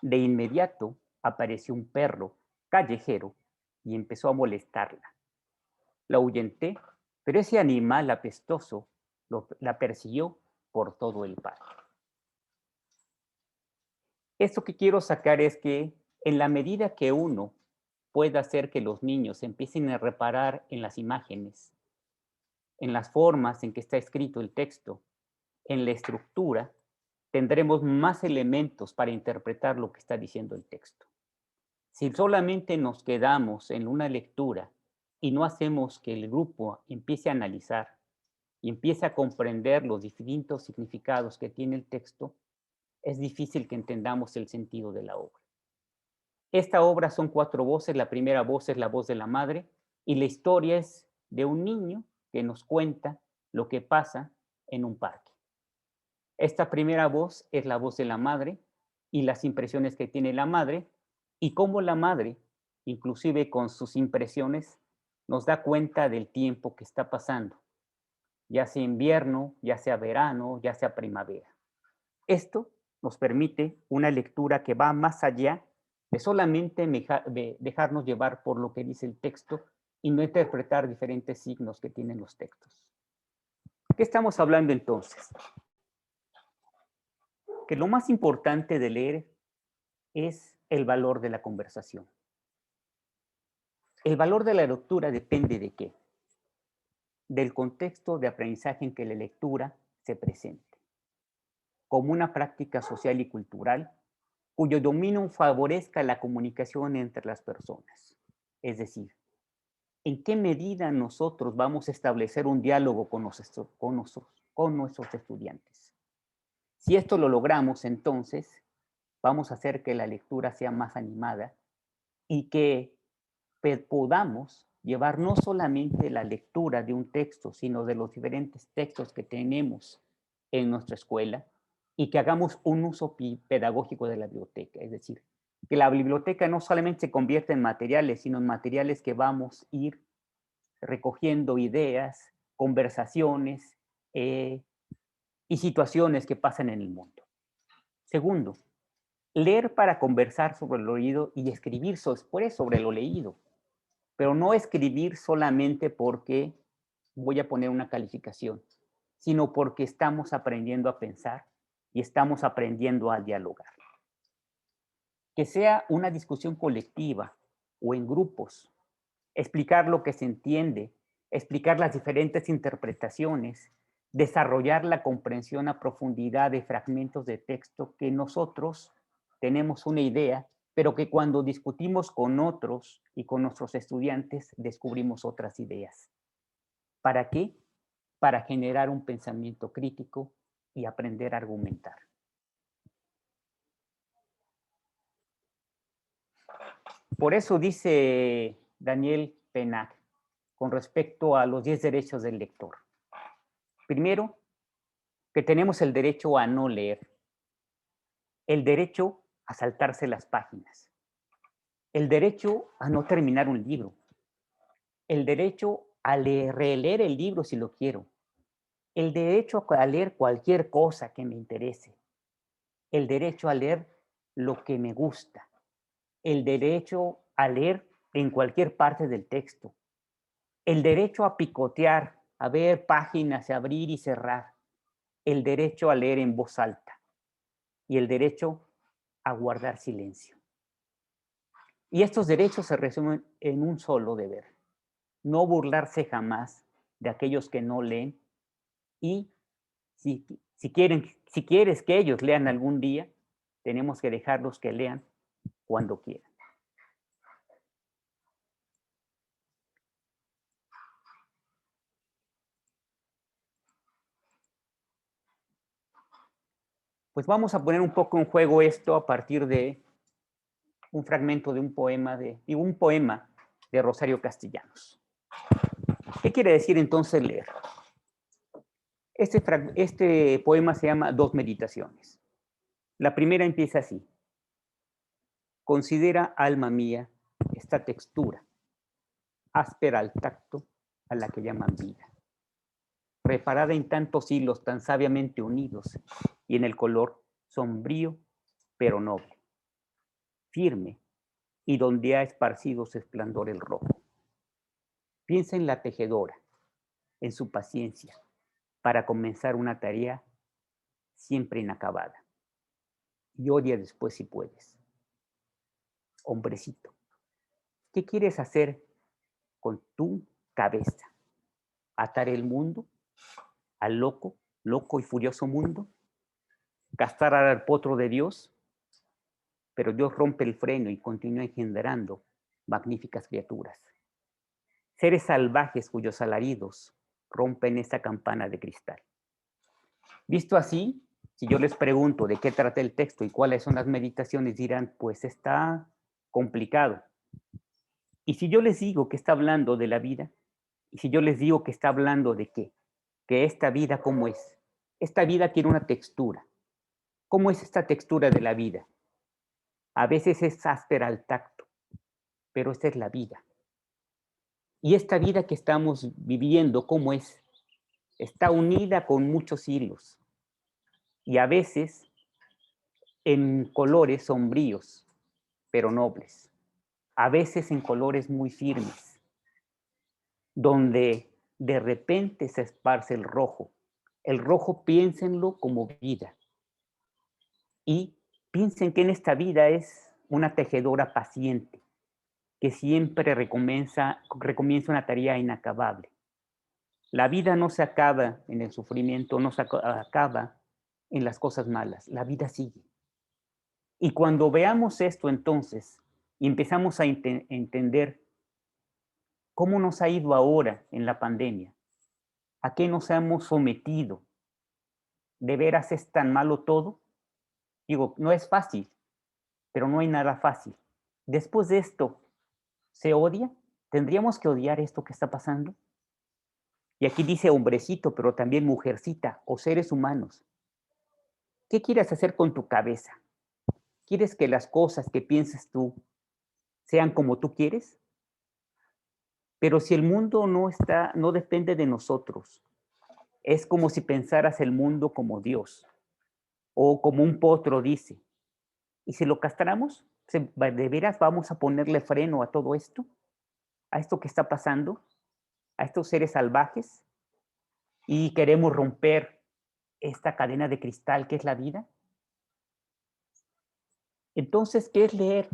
F: De inmediato apareció un perro callejero y empezó a molestarla. La ahuyenté, pero ese animal apestoso la persiguió por todo el parque. Esto que quiero sacar es que en la medida que uno pueda hacer que los niños empiecen a reparar en las imágenes, en las formas en que está escrito el texto, en la estructura, tendremos más elementos para interpretar lo que está diciendo el texto. Si solamente nos quedamos en una lectura y no hacemos que el grupo empiece a analizar y empiece a comprender los distintos significados que tiene el texto, es difícil que entendamos el sentido de la obra. Esta obra son 4 voces. La primera voz es la voz de la madre y la historia es de un niño que nos cuenta lo que pasa en un parque. Esta primera voz es la voz de la madre y las impresiones que tiene la madre y cómo la madre, inclusive con sus impresiones, nos da cuenta del tiempo que está pasando, ya sea invierno, ya sea verano, ya sea primavera. Esto nos permite una lectura que va más allá de solamente dejarnos llevar por lo que dice el texto y no interpretar diferentes signos que tienen los textos. ¿Qué estamos hablando entonces? Que lo más importante de leer es el valor de la conversación. El valor de la lectura depende de ¿qué? Del contexto de aprendizaje en que la lectura se presente, como una práctica social y cultural cuyo dominio favorezca la comunicación entre las personas. Es decir, ¿en qué medida nosotros vamos a establecer un diálogo con nuestros estudiantes? Si esto lo logramos, entonces vamos a hacer que la lectura sea más animada y que podamos llevar no solamente la lectura de un texto, sino de los diferentes textos que tenemos en nuestra escuela y que hagamos un uso pedagógico de la biblioteca. Es decir, que la biblioteca no solamente se convierta en materiales, sino en materiales que vamos a ir recogiendo ideas, conversaciones y situaciones que pasan en el mundo. Segundo, leer para conversar sobre lo leído y escribir después sobre lo leído. Pero no escribir solamente porque voy a poner una calificación, sino porque estamos aprendiendo a pensar y estamos aprendiendo a dialogar. Que sea una discusión colectiva o en grupos, explicar lo que se entiende, explicar las diferentes interpretaciones, desarrollar la comprensión a profundidad de fragmentos de texto que nosotros tenemos una idea, pero que cuando discutimos con otros y con nuestros estudiantes descubrimos otras ideas. ¿Para qué? Para generar un pensamiento crítico y aprender a argumentar. Por eso dice Daniel Penach con respecto a los 10 derechos del lector. Primero, que tenemos el derecho a no leer, el derecho a saltarse las páginas, el derecho a no terminar un libro, el derecho a releer el libro si lo quiero, el derecho a leer cualquier cosa que me interese, el derecho a leer lo que me gusta, el derecho a leer en cualquier parte del texto, el derecho a picotear, a ver páginas, a abrir y cerrar, el derecho a leer en voz alta y el derecho a guardar silencio. Y estos derechos se resumen en un solo deber: no burlarse jamás de aquellos que no leen y si quieres que ellos lean algún día, tenemos que dejarlos que lean cuando quieran. Pues vamos a poner un poco en juego esto a partir de un fragmento de un poema de Rosario Castellanos. ¿Qué quiere decir entonces leer? Este poema se llama Dos meditaciones. La primera empieza así: considera, alma mía, esta textura, áspera al tacto, a la que llaman vida, reparada en tantos hilos tan sabiamente unidos y en el color sombrío pero noble, firme y donde ha esparcido su esplendor el rojo. Piensa en la tejedora, en su paciencia para comenzar una tarea siempre inacabada y odia después si puedes. Hombrecito, ¿qué quieres hacer con tu cabeza? atar el mundo al loco y furioso mundo, castrar al potro de Dios, pero Dios rompe el freno y continúa engendrando magníficas criaturas. Seres salvajes cuyos alaridos rompen esa campana de cristal. Visto así, si yo les pregunto de qué trata el texto y cuáles son las meditaciones, dirán, pues está complicado. Y si yo les digo que está hablando de la vida, y si yo les digo que está hablando de qué, que esta vida, ¿cómo es? Esta vida tiene una textura. ¿Cómo es esta textura de la vida? A veces es áspera al tacto, pero esta es la vida. Y esta vida que estamos viviendo, ¿cómo es? Está unida con muchos hilos. Y a veces en colores sombríos, pero nobles. A veces en colores muy firmes, donde de repente se esparce el rojo. El rojo piénsenlo como vida. Y piensen que en esta vida es una tejedora paciente, que siempre recomienza una tarea inacabable. La vida no se acaba en el sufrimiento, no se acaba en las cosas malas, la vida sigue. Y cuando veamos esto entonces, y empezamos a entender cómo nos ha ido ahora en la pandemia, a qué nos hemos sometido, ¿de veras es tan malo todo? Digo, no es fácil, pero no hay nada fácil. Después de esto, ¿se odia? ¿Tendríamos que odiar esto que está pasando? Y aquí dice hombrecito, pero también mujercita o seres humanos. ¿Qué quieres hacer con tu cabeza? ¿Quieres que las cosas que pienses tú sean como tú quieres? Pero si el mundo no depende de nosotros, es como si pensaras el mundo como Dios o como un potro dice. ¿Y si lo castramos? ¿De veras vamos a ponerle freno a todo esto? ¿A esto que está pasando? ¿A estos seres salvajes? ¿Y queremos romper esta cadena de cristal que es la vida? Entonces, ¿qué es leer?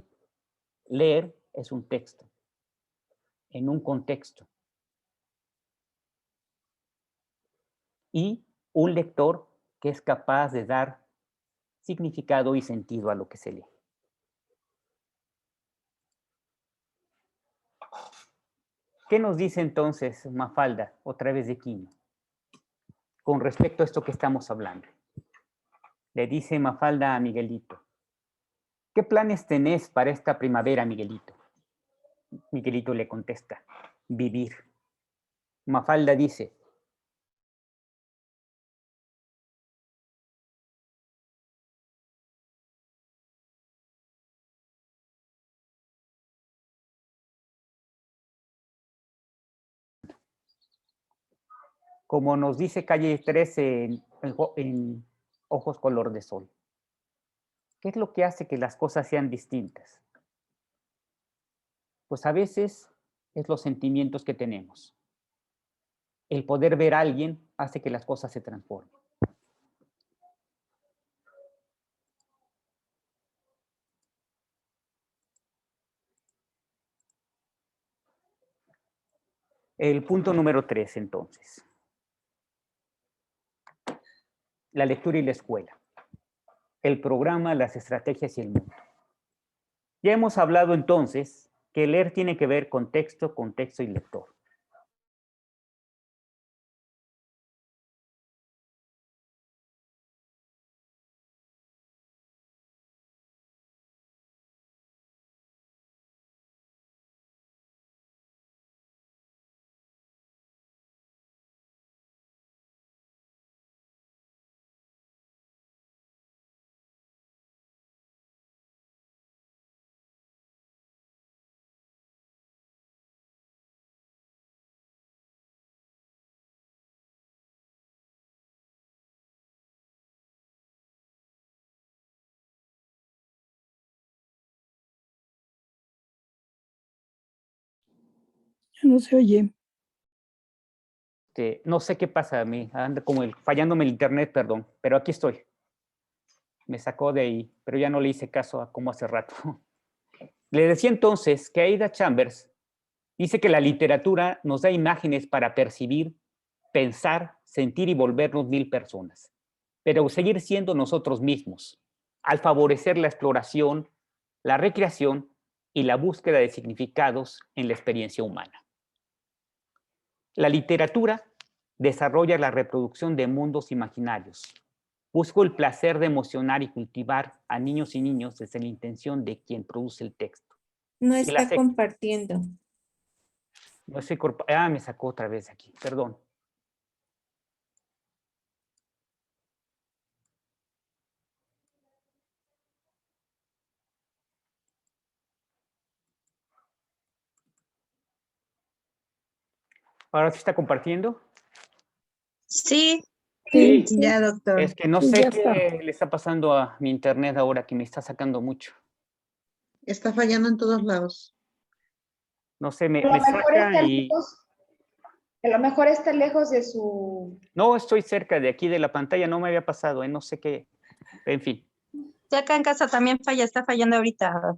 F: Leer es un texto, en un contexto. Y un lector que es capaz de dar significado y sentido a lo que se lee. ¿Qué nos dice entonces Mafalda, otra vez de Quino, con respecto a esto que estamos hablando? Le dice Mafalda a Miguelito, ¿qué planes tenés para esta primavera, Miguelito? Miguelito le contesta, vivir. Mafalda dice, como nos dice Calle 13 en Ojos color de sol. ¿Qué es lo que hace que las cosas sean distintas? Pues a veces es los sentimientos que tenemos. El poder ver a alguien hace que las cosas se transformen. El punto número 3, entonces. La lectura y la escuela. El programa, las estrategias y el mundo. Ya hemos hablado entonces que leer tiene que ver con texto, contexto y lector.
M: No se oye.
F: No sé qué pasa a mí, anda como fallándome el internet, perdón, pero aquí estoy. Me sacó de ahí, pero ya no le hice caso a como hace rato. Le decía entonces que Ada Chambers dice que la literatura nos da imágenes para percibir pensar, sentir y volvernos 1000 personas, pero seguir siendo nosotros mismos, al favorecer la exploración, la recreación y la búsqueda de significados en la experiencia humana. La literatura desarrolla la reproducción de mundos imaginarios. Busco el placer de emocionar y cultivar a niños y niños desde la intención de quien produce el texto.
M: No está compartiendo.
F: No estoy me sacó otra vez aquí, perdón. ¿Ahora sí está compartiendo?
J: Sí.
F: Sí,
J: Ya, doctor.
F: es que no
J: Sí,
F: sé
J: ya
F: qué
J: está.
F: le está pasando a mi internet ahora, que me está sacando mucho.
J: Está fallando en todos lados.
F: No sé,
L: A
F: me
L: lo mejor
F: saca
L: está
F: y...
L: lejos. A lo mejor está lejos de su...
F: No, estoy cerca de aquí de la pantalla, no me había pasado, no sé qué. En fin.
J: Ya acá en casa también falla, está fallando ahorita.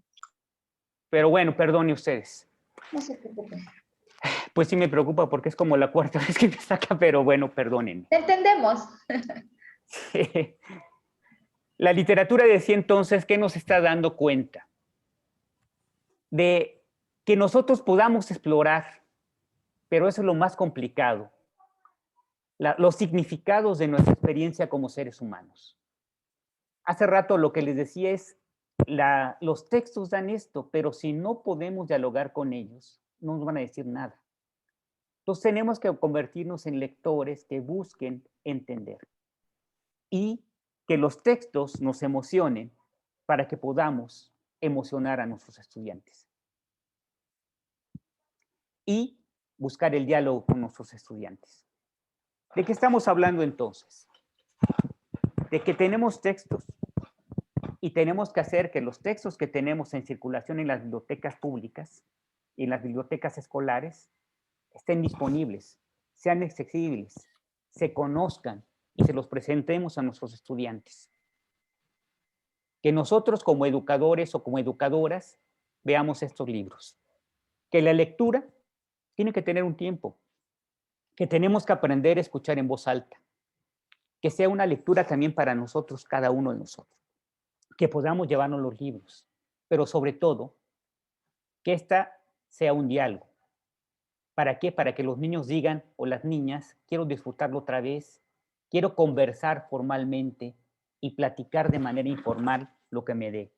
F: Pero bueno, perdone ustedes.
L: No se preocupe.
F: Pues sí me preocupa porque es como la cuarta vez que me saca, pero bueno, perdónenme.
L: Te entendemos.
F: La literatura decía entonces que nos está dando cuenta de que nosotros podamos explorar, pero eso es lo más complicado, los significados de nuestra experiencia como seres humanos. Hace rato lo que les decía es, los textos dan esto, pero si no podemos dialogar con ellos, no nos van a decir nada. Entonces tenemos que convertirnos en lectores que busquen entender y que los textos nos emocionen para que podamos emocionar a nuestros estudiantes. Y buscar el diálogo con nuestros estudiantes. ¿De qué estamos hablando entonces? De que tenemos textos y tenemos que hacer que los textos que tenemos en circulación en las bibliotecas públicas y en las bibliotecas escolares estén disponibles, sean accesibles, se conozcan y se los presentemos a nuestros estudiantes. Que nosotros como educadores o como educadoras veamos estos libros. Que la lectura tiene que tener un tiempo, que tenemos que aprender a escuchar en voz alta, que sea una lectura también para nosotros, cada uno de nosotros, que podamos llevarnos los libros, pero sobre todo, que esta sea un diálogo. ¿Para qué? Para que los niños digan, o las niñas, quiero disfrutarlo otra vez, quiero conversar formalmente y platicar de manera informal lo que me dé.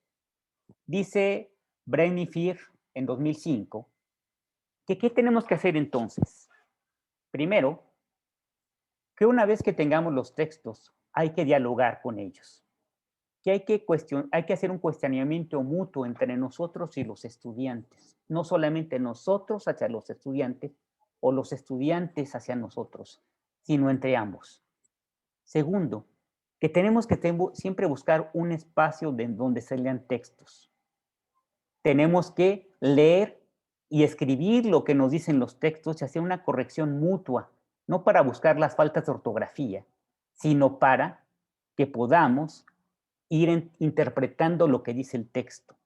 F: Dice Brenny Fear en 2005, que ¿qué tenemos que hacer entonces? Primero, que una vez que tengamos los textos, hay que dialogar con ellos. Que hay que hacer un cuestionamiento mutuo entre nosotros y los estudiantes. No solamente nosotros hacia los estudiantes o los estudiantes hacia nosotros, sino entre ambos. Segundo, que tenemos que siempre buscar un espacio donde se lean textos. Tenemos que leer y escribir lo que nos dicen los textos y hacer una corrección mutua, no para buscar las faltas de ortografía, sino para que podamos ir interpretando lo que dice el texto.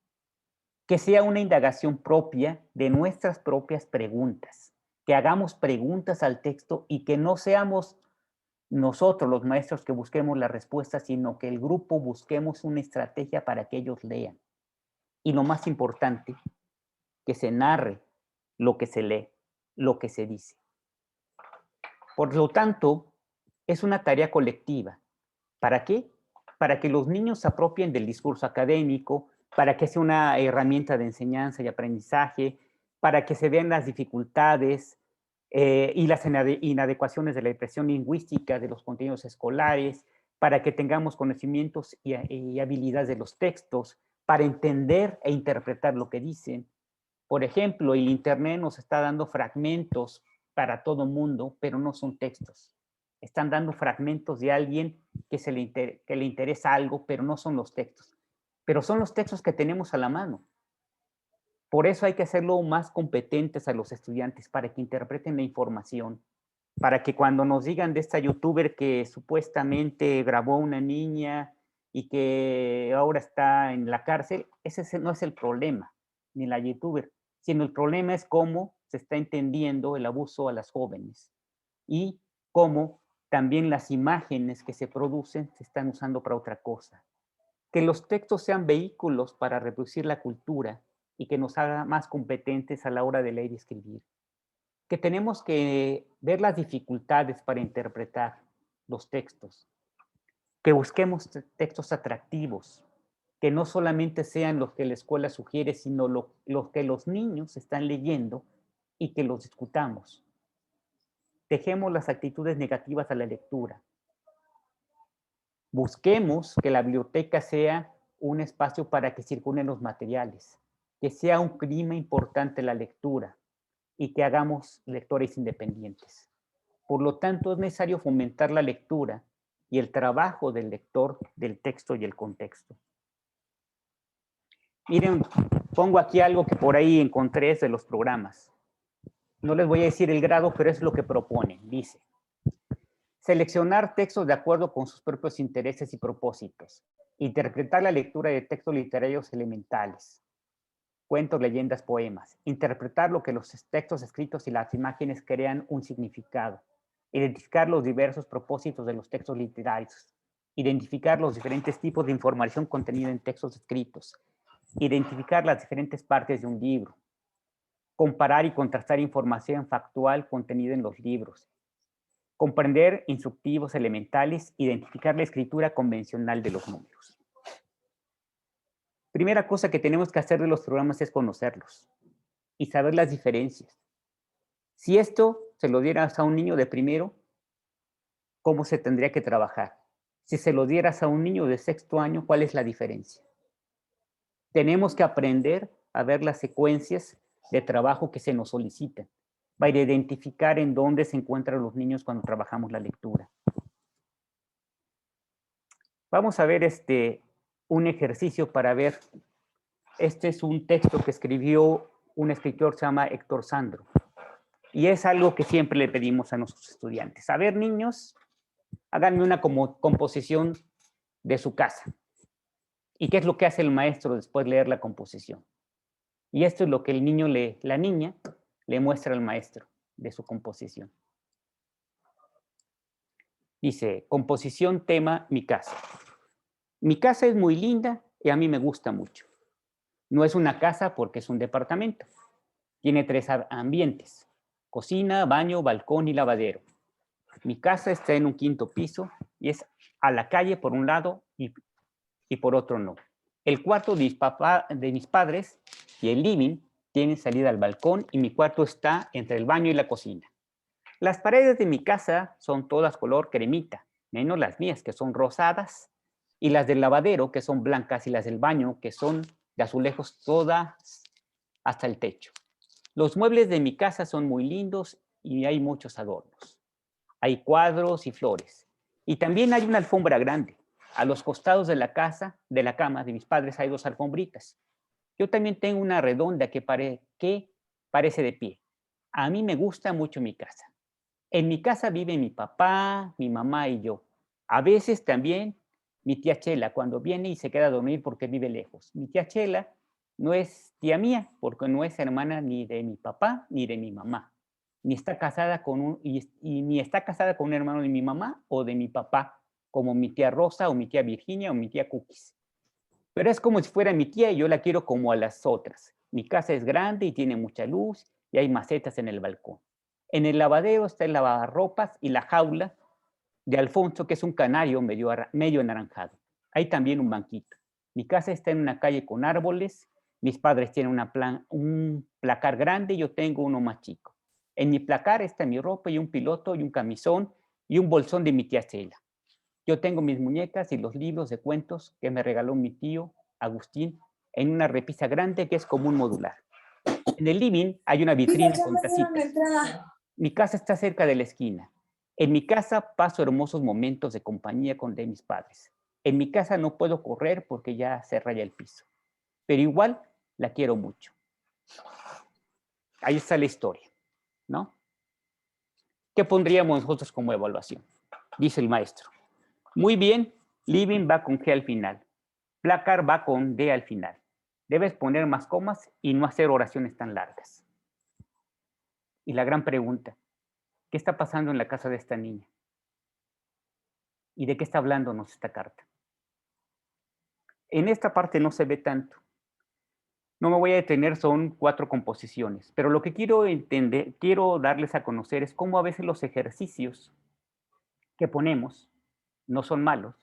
F: Que sea una indagación propia de nuestras propias preguntas, que hagamos preguntas al texto y que no seamos nosotros los maestros que busquemos la respuesta, sino que el grupo busquemos una estrategia para que ellos lean. Y lo más importante, que se narre lo que se lee, lo que se dice. Por lo tanto, es una tarea colectiva. ¿Para qué? Para que los niños se apropien del discurso académico, para que sea una herramienta de enseñanza y aprendizaje, para que se vean las dificultades y las inadecuaciones de la expresión lingüística de los contenidos escolares, para que tengamos conocimientos y habilidades de los textos, para entender e interpretar lo que dicen. Por ejemplo, el Internet nos está dando fragmentos para todo mundo, pero no son textos. Están dando fragmentos de alguien que le interesa algo, pero no son los textos. Pero son los textos que tenemos a la mano. Por eso hay que hacerlo más competentes a los estudiantes para que interpreten la información, para que cuando nos digan de esta youtuber que supuestamente grabó a una niña y que ahora está en la cárcel, ese no es el problema, ni la youtuber, sino el problema es cómo se está entendiendo el abuso a las jóvenes y como también las imágenes que se producen se están usando para otra cosa. Que los textos sean vehículos para reproducir la cultura y que nos haga más competentes a la hora de leer y escribir. Que tenemos que ver las dificultades para interpretar los textos. Que busquemos textos atractivos, que no solamente sean los que la escuela sugiere, sino los que los niños están leyendo y que los discutamos. Dejemos las actitudes negativas a la lectura. Busquemos que la biblioteca sea un espacio para que circulen los materiales, que sea un clima importante la lectura y que hagamos lectores independientes. Por lo tanto, es necesario fomentar la lectura y el trabajo del lector del texto y el contexto. Miren, pongo aquí algo que por ahí encontré de los programas. No les voy a decir el grado, pero es lo que proponen. Dice, seleccionar textos de acuerdo con sus propios intereses y propósitos. Interpretar la lectura de textos literarios elementales. Cuentos, leyendas, poemas. Interpretar lo que los textos escritos y las imágenes crean un significado. Identificar los diversos propósitos de los textos literarios. Identificar los diferentes tipos de información contenida en textos escritos. Identificar las diferentes partes de un libro. Comparar y contrastar información factual contenida en los libros. Comprender instructivos elementales, identificar la escritura convencional de los números. Primera cosa que tenemos que hacer de los programas es conocerlos y saber las diferencias. Si esto se lo dieras a un niño de primero, ¿cómo se tendría que trabajar? Si se lo dieras a un niño de sexto año, ¿cuál es la diferencia? Tenemos que aprender a ver las secuencias de trabajo que se nos solicitan para identificar en dónde se encuentran los niños cuando trabajamos la lectura. Vamos a ver un ejercicio para ver. Este es un texto que escribió un escritor que se llama Héctor Sandro. Y es algo que siempre le pedimos a nuestros estudiantes. A ver, niños, háganme una composición de su casa. ¿Y qué es lo que hace el maestro después de leer la composición? Y esto es lo que el niño la niña le muestra al maestro de su composición. Dice, composición, tema, mi casa. Mi casa es muy linda y a mí me gusta mucho. No es una casa porque es un departamento. Tiene 3 ambientes: cocina, baño, balcón y lavadero. Mi casa está en un 5º piso y es a la calle por un lado y por otro no. El cuarto de mis padres y el living tienen salida al balcón y mi cuarto está entre el baño y la cocina. Las paredes de mi casa son todas color cremita, menos las mías que son rosadas y las del lavadero que son blancas y las del baño que son de azulejos todas hasta el techo. Los muebles de mi casa son muy lindos y hay muchos adornos. Hay cuadros y flores. Y también hay una alfombra grande. A los costados de la cama de mis padres hay 2 alfombritas. Yo también tengo una redonda que parece de pie. A mí me gusta mucho mi casa. En mi casa viven mi papá, mi mamá y yo. A veces también mi tía Chela cuando viene y se queda a dormir porque vive lejos. Mi tía Chela no es tía mía porque no es hermana ni de mi papá ni de mi mamá. Ni está casada ni está casada con un hermano de mi mamá o de mi papá, como mi tía Rosa o mi tía Virginia o mi tía Cookies. Pero es como si fuera mi tía y yo la quiero como a las otras. Mi casa es grande y tiene mucha luz y hay macetas en el balcón. En el lavadero está el lavarropas y la jaula de Alfonso, que es un canario medio anaranjado. Hay también un banquito. Mi casa está en una calle con árboles. Mis padres tienen un placar grande y yo tengo uno más chico. En mi placar está mi ropa y un piloto y un camisón y un bolsón de mi tía Cela. Yo tengo mis muñecas y los libros de cuentos que me regaló mi tío Agustín en una repisa grande que es como un modular. En el living hay una vitrina con tacitas. Mi casa está cerca de la esquina. En mi casa paso hermosos momentos de compañía de mis padres. En mi casa no puedo correr porque ya se raya el piso. Pero igual la quiero mucho. Ahí está la historia, ¿no? ¿Qué pondríamos nosotros como evaluación? Dice el maestro. Muy bien, living va con G al final. Placar va con D al final. Debes poner más comas y no hacer oraciones tan largas. Y la gran pregunta, ¿Qué está pasando en la casa de esta niña? ¿Y de qué está hablándonos esta carta? En esta parte no se ve tanto. No me voy a detener, son 4 composiciones, pero lo que quiero darles a conocer es cómo a veces los ejercicios que ponemos no son malos,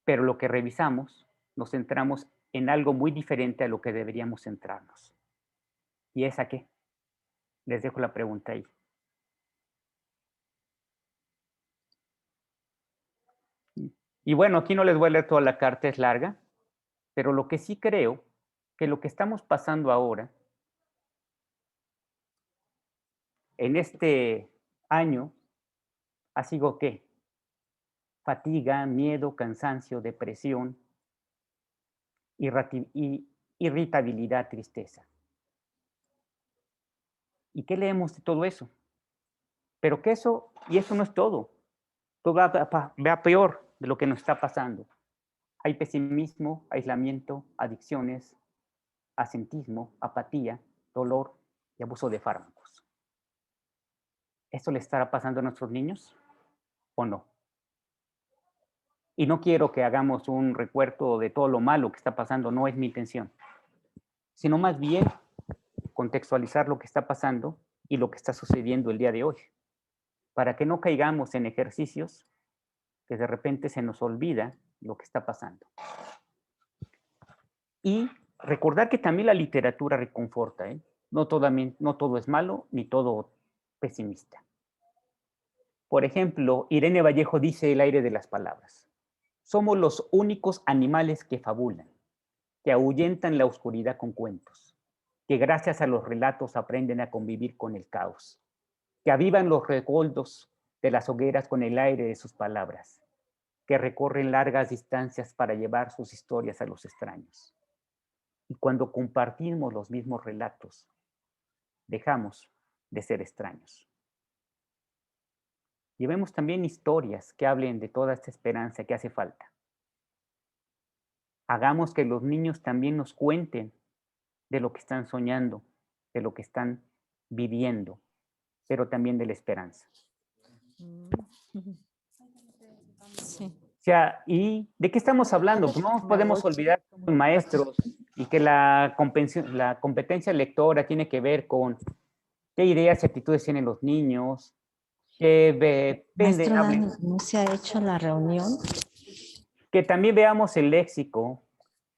F: pero lo que revisamos nos centramos en algo muy diferente a lo que deberíamos centrarnos. ¿Y es a qué? Les dejo la pregunta ahí. Y bueno, aquí no les voy a leer toda la carta, es larga, pero lo que sí creo que lo que estamos pasando ahora, en este año, ha sido ¿qué? Fatiga, miedo, cansancio, depresión, irritabilidad, tristeza. ¿Y qué leemos de todo eso? Pero que eso no es todo. Todo va peor de lo que nos está pasando. Hay pesimismo, aislamiento, adicciones, asentismo, apatía, dolor y abuso de fármacos. ¿Esto le estará pasando a nuestros niños o no? Y no quiero que hagamos un recuerdo de todo lo malo que está pasando, no es mi intención, sino más bien contextualizar lo que está pasando y lo que está sucediendo el día de hoy, para que no caigamos en ejercicios que de repente se nos olvida lo que está pasando. Y recordar que también la literatura reconforta, ¿eh? No todo es malo ni todo pesimista. Por ejemplo, Irene Vallejo dice El aire de las palabras. Somos los únicos animales que fabulan, que ahuyentan la oscuridad con cuentos, que gracias a los relatos aprenden a convivir con el caos, que avivan los recuerdos de las hogueras con el aire de sus palabras, que recorren largas distancias para llevar sus historias a los extraños. Y cuando compartimos los mismos relatos, dejamos de ser extraños. Llevemos también historias que hablen de toda esta esperanza que hace falta. Hagamos que los niños también nos cuenten de lo que están soñando, de lo que están viviendo, pero también de la esperanza.
N: Sí.
F: O sea, ¿y de qué estamos hablando? Pues no podemos olvidar que somos maestros y que la competencia lectora tiene que ver con qué ideas y actitudes tienen los niños,
N: Maestro Dani, ¿no se ha hecho la reunión?
F: Que también veamos el léxico,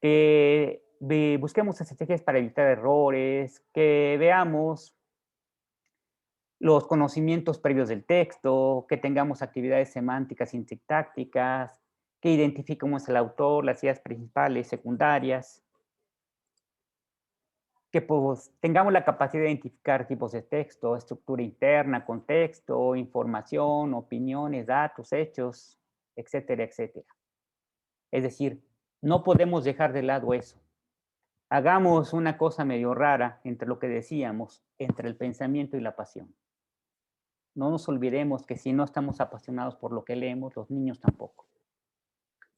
F: que busquemos estrategias para evitar errores, que veamos los conocimientos previos del texto, que tengamos actividades semánticas y sintácticas, que identifiquemos al autor, las ideas principales, secundarias, que pues, tengamos la capacidad de identificar tipos de texto, estructura interna, contexto, información, opiniones, datos, hechos, etcétera, etcétera. Es decir, no podemos dejar de lado eso. Hagamos una cosa medio rara entre lo que decíamos, entre el pensamiento y la pasión. No nos olvidemos que si no estamos apasionados por lo que leemos, los niños tampoco.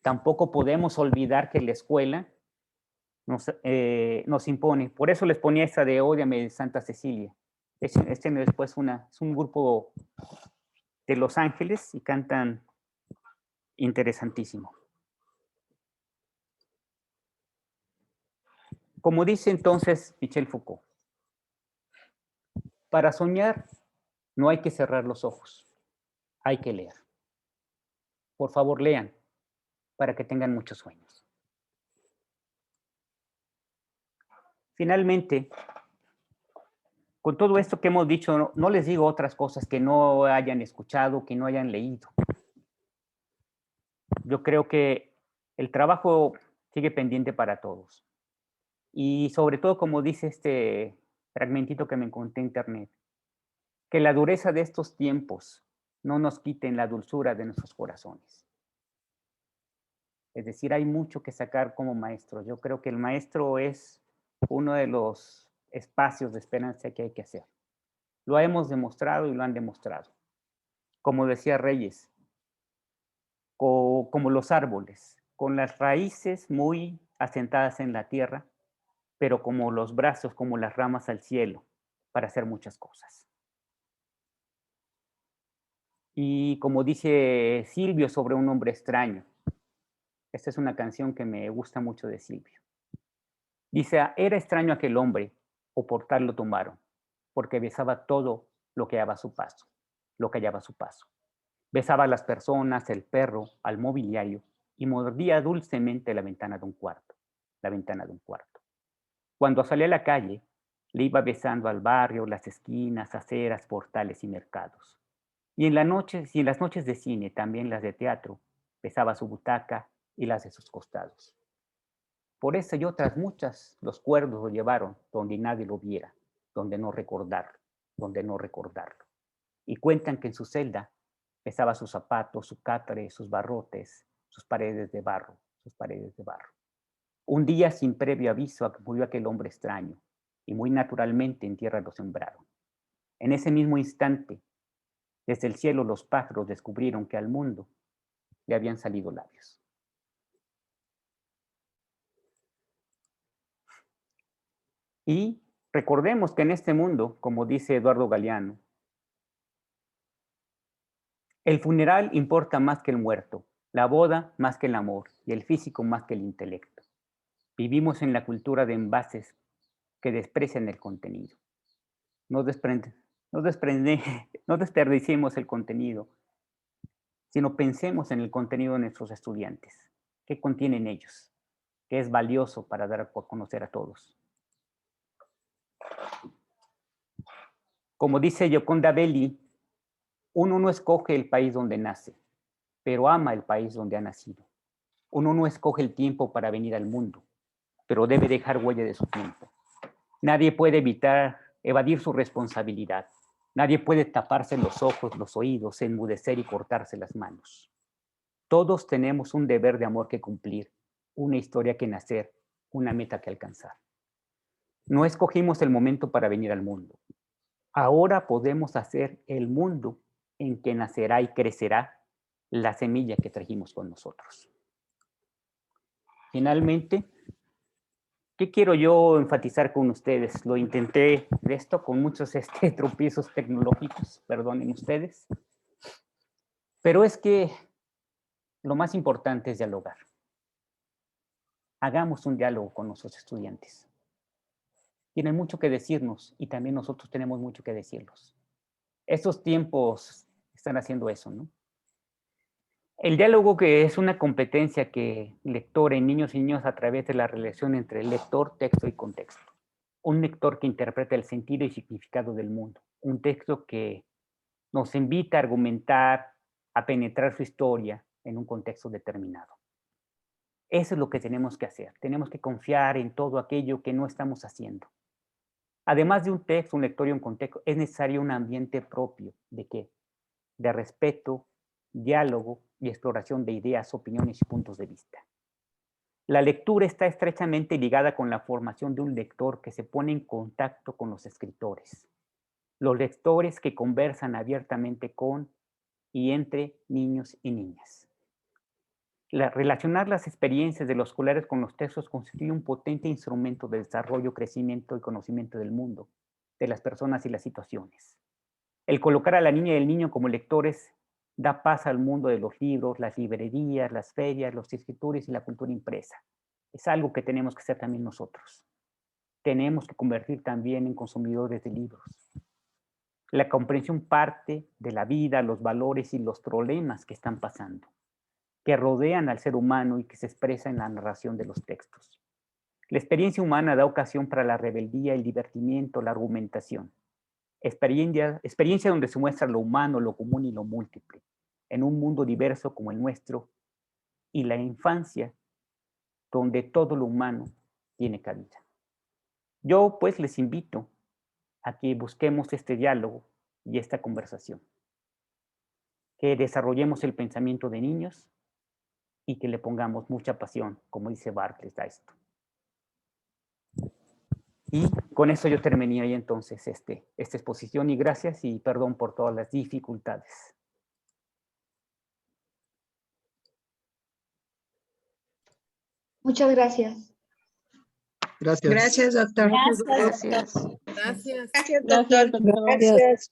F: Tampoco podemos olvidar que la escuela nos impone. Por eso les ponía esta de Ódiame de Santa Cecilia. Después es un grupo de Los Ángeles y cantan interesantísimo. Como dice entonces Michel Foucault, para soñar no hay que cerrar los ojos, hay que leer. Por favor, lean para que tengan muchos sueños. Finalmente, con todo esto que hemos dicho, no les digo otras cosas que no hayan escuchado, que no hayan leído. Yo creo que el trabajo sigue pendiente para todos. Y sobre todo, como dice este fragmentito que me encontré en internet, que la dureza de estos tiempos no nos quiten la dulzura de nuestros corazones. Es decir, hay mucho que sacar como maestro. Yo creo que el maestro es uno de los espacios de esperanza que hay que hacer. Lo hemos demostrado y lo han demostrado. Como decía Reyes, como los árboles, con las raíces muy asentadas en la tierra, pero como los brazos, como las ramas al cielo, para hacer muchas cosas. Y como dice Silvio sobre un hombre extraño, esta es una canción que me gusta mucho de Silvio. Dice, era extraño aquel hombre, o por tal lo tomaron, porque besaba todo lo que hallaba a su paso, Besaba a las personas, el perro, al mobiliario, y mordía dulcemente la ventana de un cuarto. Cuando salía a la calle, le iba besando al barrio, las esquinas, aceras, portales y mercados. Y en las noches de cine, también las de teatro, besaba su butaca y las de sus costados. Por eso y otras muchas, los cuerdos lo llevaron donde nadie lo viera, donde no recordarlo. Y cuentan que en su celda besaba sus zapatos, su catre, sus barrotes, sus paredes de barro. Un día, sin previo aviso, murió aquel hombre extraño, y muy naturalmente en tierra lo sembraron. En ese mismo instante, desde el cielo los pájaros descubrieron que al mundo le habían salido labios. Y recordemos que en este mundo, como dice Eduardo Galeano, el funeral importa más que el muerto, la boda más que el amor y el físico más que el intelecto. Vivimos en la cultura de envases que desprecian el contenido. No desperdiciemos el contenido, sino pensemos en el contenido de nuestros estudiantes. ¿Qué contienen ellos? ¿Qué es valioso para dar a conocer a todos? Como dice Gioconda Belli, uno no escoge el país donde nace, pero ama el país donde ha nacido. Uno no escoge el tiempo para venir al mundo, pero debe dejar huella de su tiempo. Nadie puede evadir su responsabilidad. Nadie puede taparse los ojos, los oídos, enmudecer y cortarse las manos. Todos tenemos un deber de amor que cumplir, una historia que nacer, una meta que alcanzar. No escogimos el momento para venir al mundo. Ahora podemos hacer el mundo en que nacerá y crecerá la semilla que trajimos con nosotros. Finalmente, ¿qué quiero yo enfatizar con ustedes? Lo intenté de esto con muchos tropiezos tecnológicos, perdonen ustedes. Pero es que lo más importante es dialogar. Hagamos un diálogo con nuestros estudiantes. Tienen mucho que decirnos y también nosotros tenemos mucho que decirlos. Estos tiempos están haciendo eso, ¿no? El diálogo, que es una competencia que lector en niños y niñas a través de la relación entre lector, texto y contexto. Un lector que interpreta el sentido y significado del mundo. Un texto que nos invita a argumentar, a penetrar su historia en un contexto determinado. Eso es lo que tenemos que hacer. Tenemos que confiar en todo aquello que no estamos haciendo. Además de un texto, un lector y un contexto, es necesario un ambiente propio. ¿De qué? De respeto, diálogo y exploración de ideas, opiniones y puntos de vista. La lectura está estrechamente ligada con la formación de un lector que se pone en contacto con los escritores. Los lectores que conversan abiertamente con y entre niños y niñas. Relacionar las experiencias de los escolares con los textos constituye un potente instrumento de desarrollo, crecimiento y conocimiento del mundo, de las personas y las situaciones. El colocar a la niña y el niño como lectores da paz al mundo de los libros, las librerías, las ferias, los escritores y la cultura impresa. Es algo que tenemos que hacer también nosotros. Tenemos que convertir también en consumidores de libros. La comprensión parte de la vida, los valores y los problemas que están pasando, que rodean al ser humano y que se expresa en la narración de los textos. La experiencia humana da ocasión para la rebeldía, el divertimiento, la argumentación. Experiencia donde se muestra lo humano, lo común y lo múltiple, en un mundo diverso como el nuestro, y la infancia, donde todo lo humano tiene cabida. Yo pues les invito a que busquemos este diálogo y esta conversación, que desarrollemos el pensamiento de niños y que le pongamos mucha pasión, como dice Barclay a esto. Y con eso yo terminaría entonces esta exposición, y gracias y perdón por todas las dificultades.
L: Muchas gracias.
C: Gracias.
J: Gracias, doctor.
N: Gracias.
J: Gracias.
G: Gracias.
J: Gracias, doctor.
N: Gracias.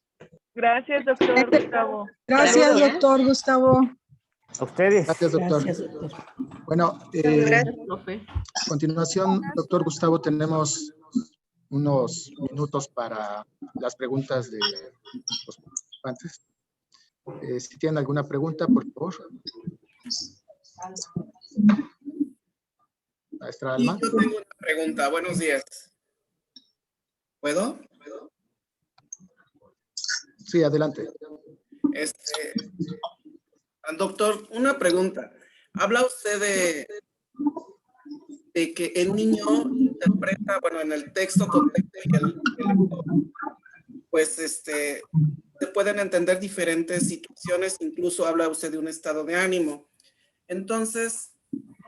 O: Gracias, doctor Gustavo.
P: Gracias,
O: Saludos.
P: doctor Gustavo.
F: A ustedes.
C: Gracias, doctor.
I: Gracias, doctor.
C: Bueno,
O: Gracias, profe.
C: a continuación, doctor Gustavo, tenemos unos minutos para las preguntas de los participantes. Si tienen alguna pregunta, por favor. Maestra Alma.
Q: Yo tengo una pregunta. Buenos días. ¿Puedo?
C: Sí, adelante.
Q: Doctor, una pregunta. Habla usted de que el niño interpreta, bueno, en el texto correcto y el lector, pues se pueden entender diferentes situaciones, incluso habla usted de un estado de ánimo. Entonces,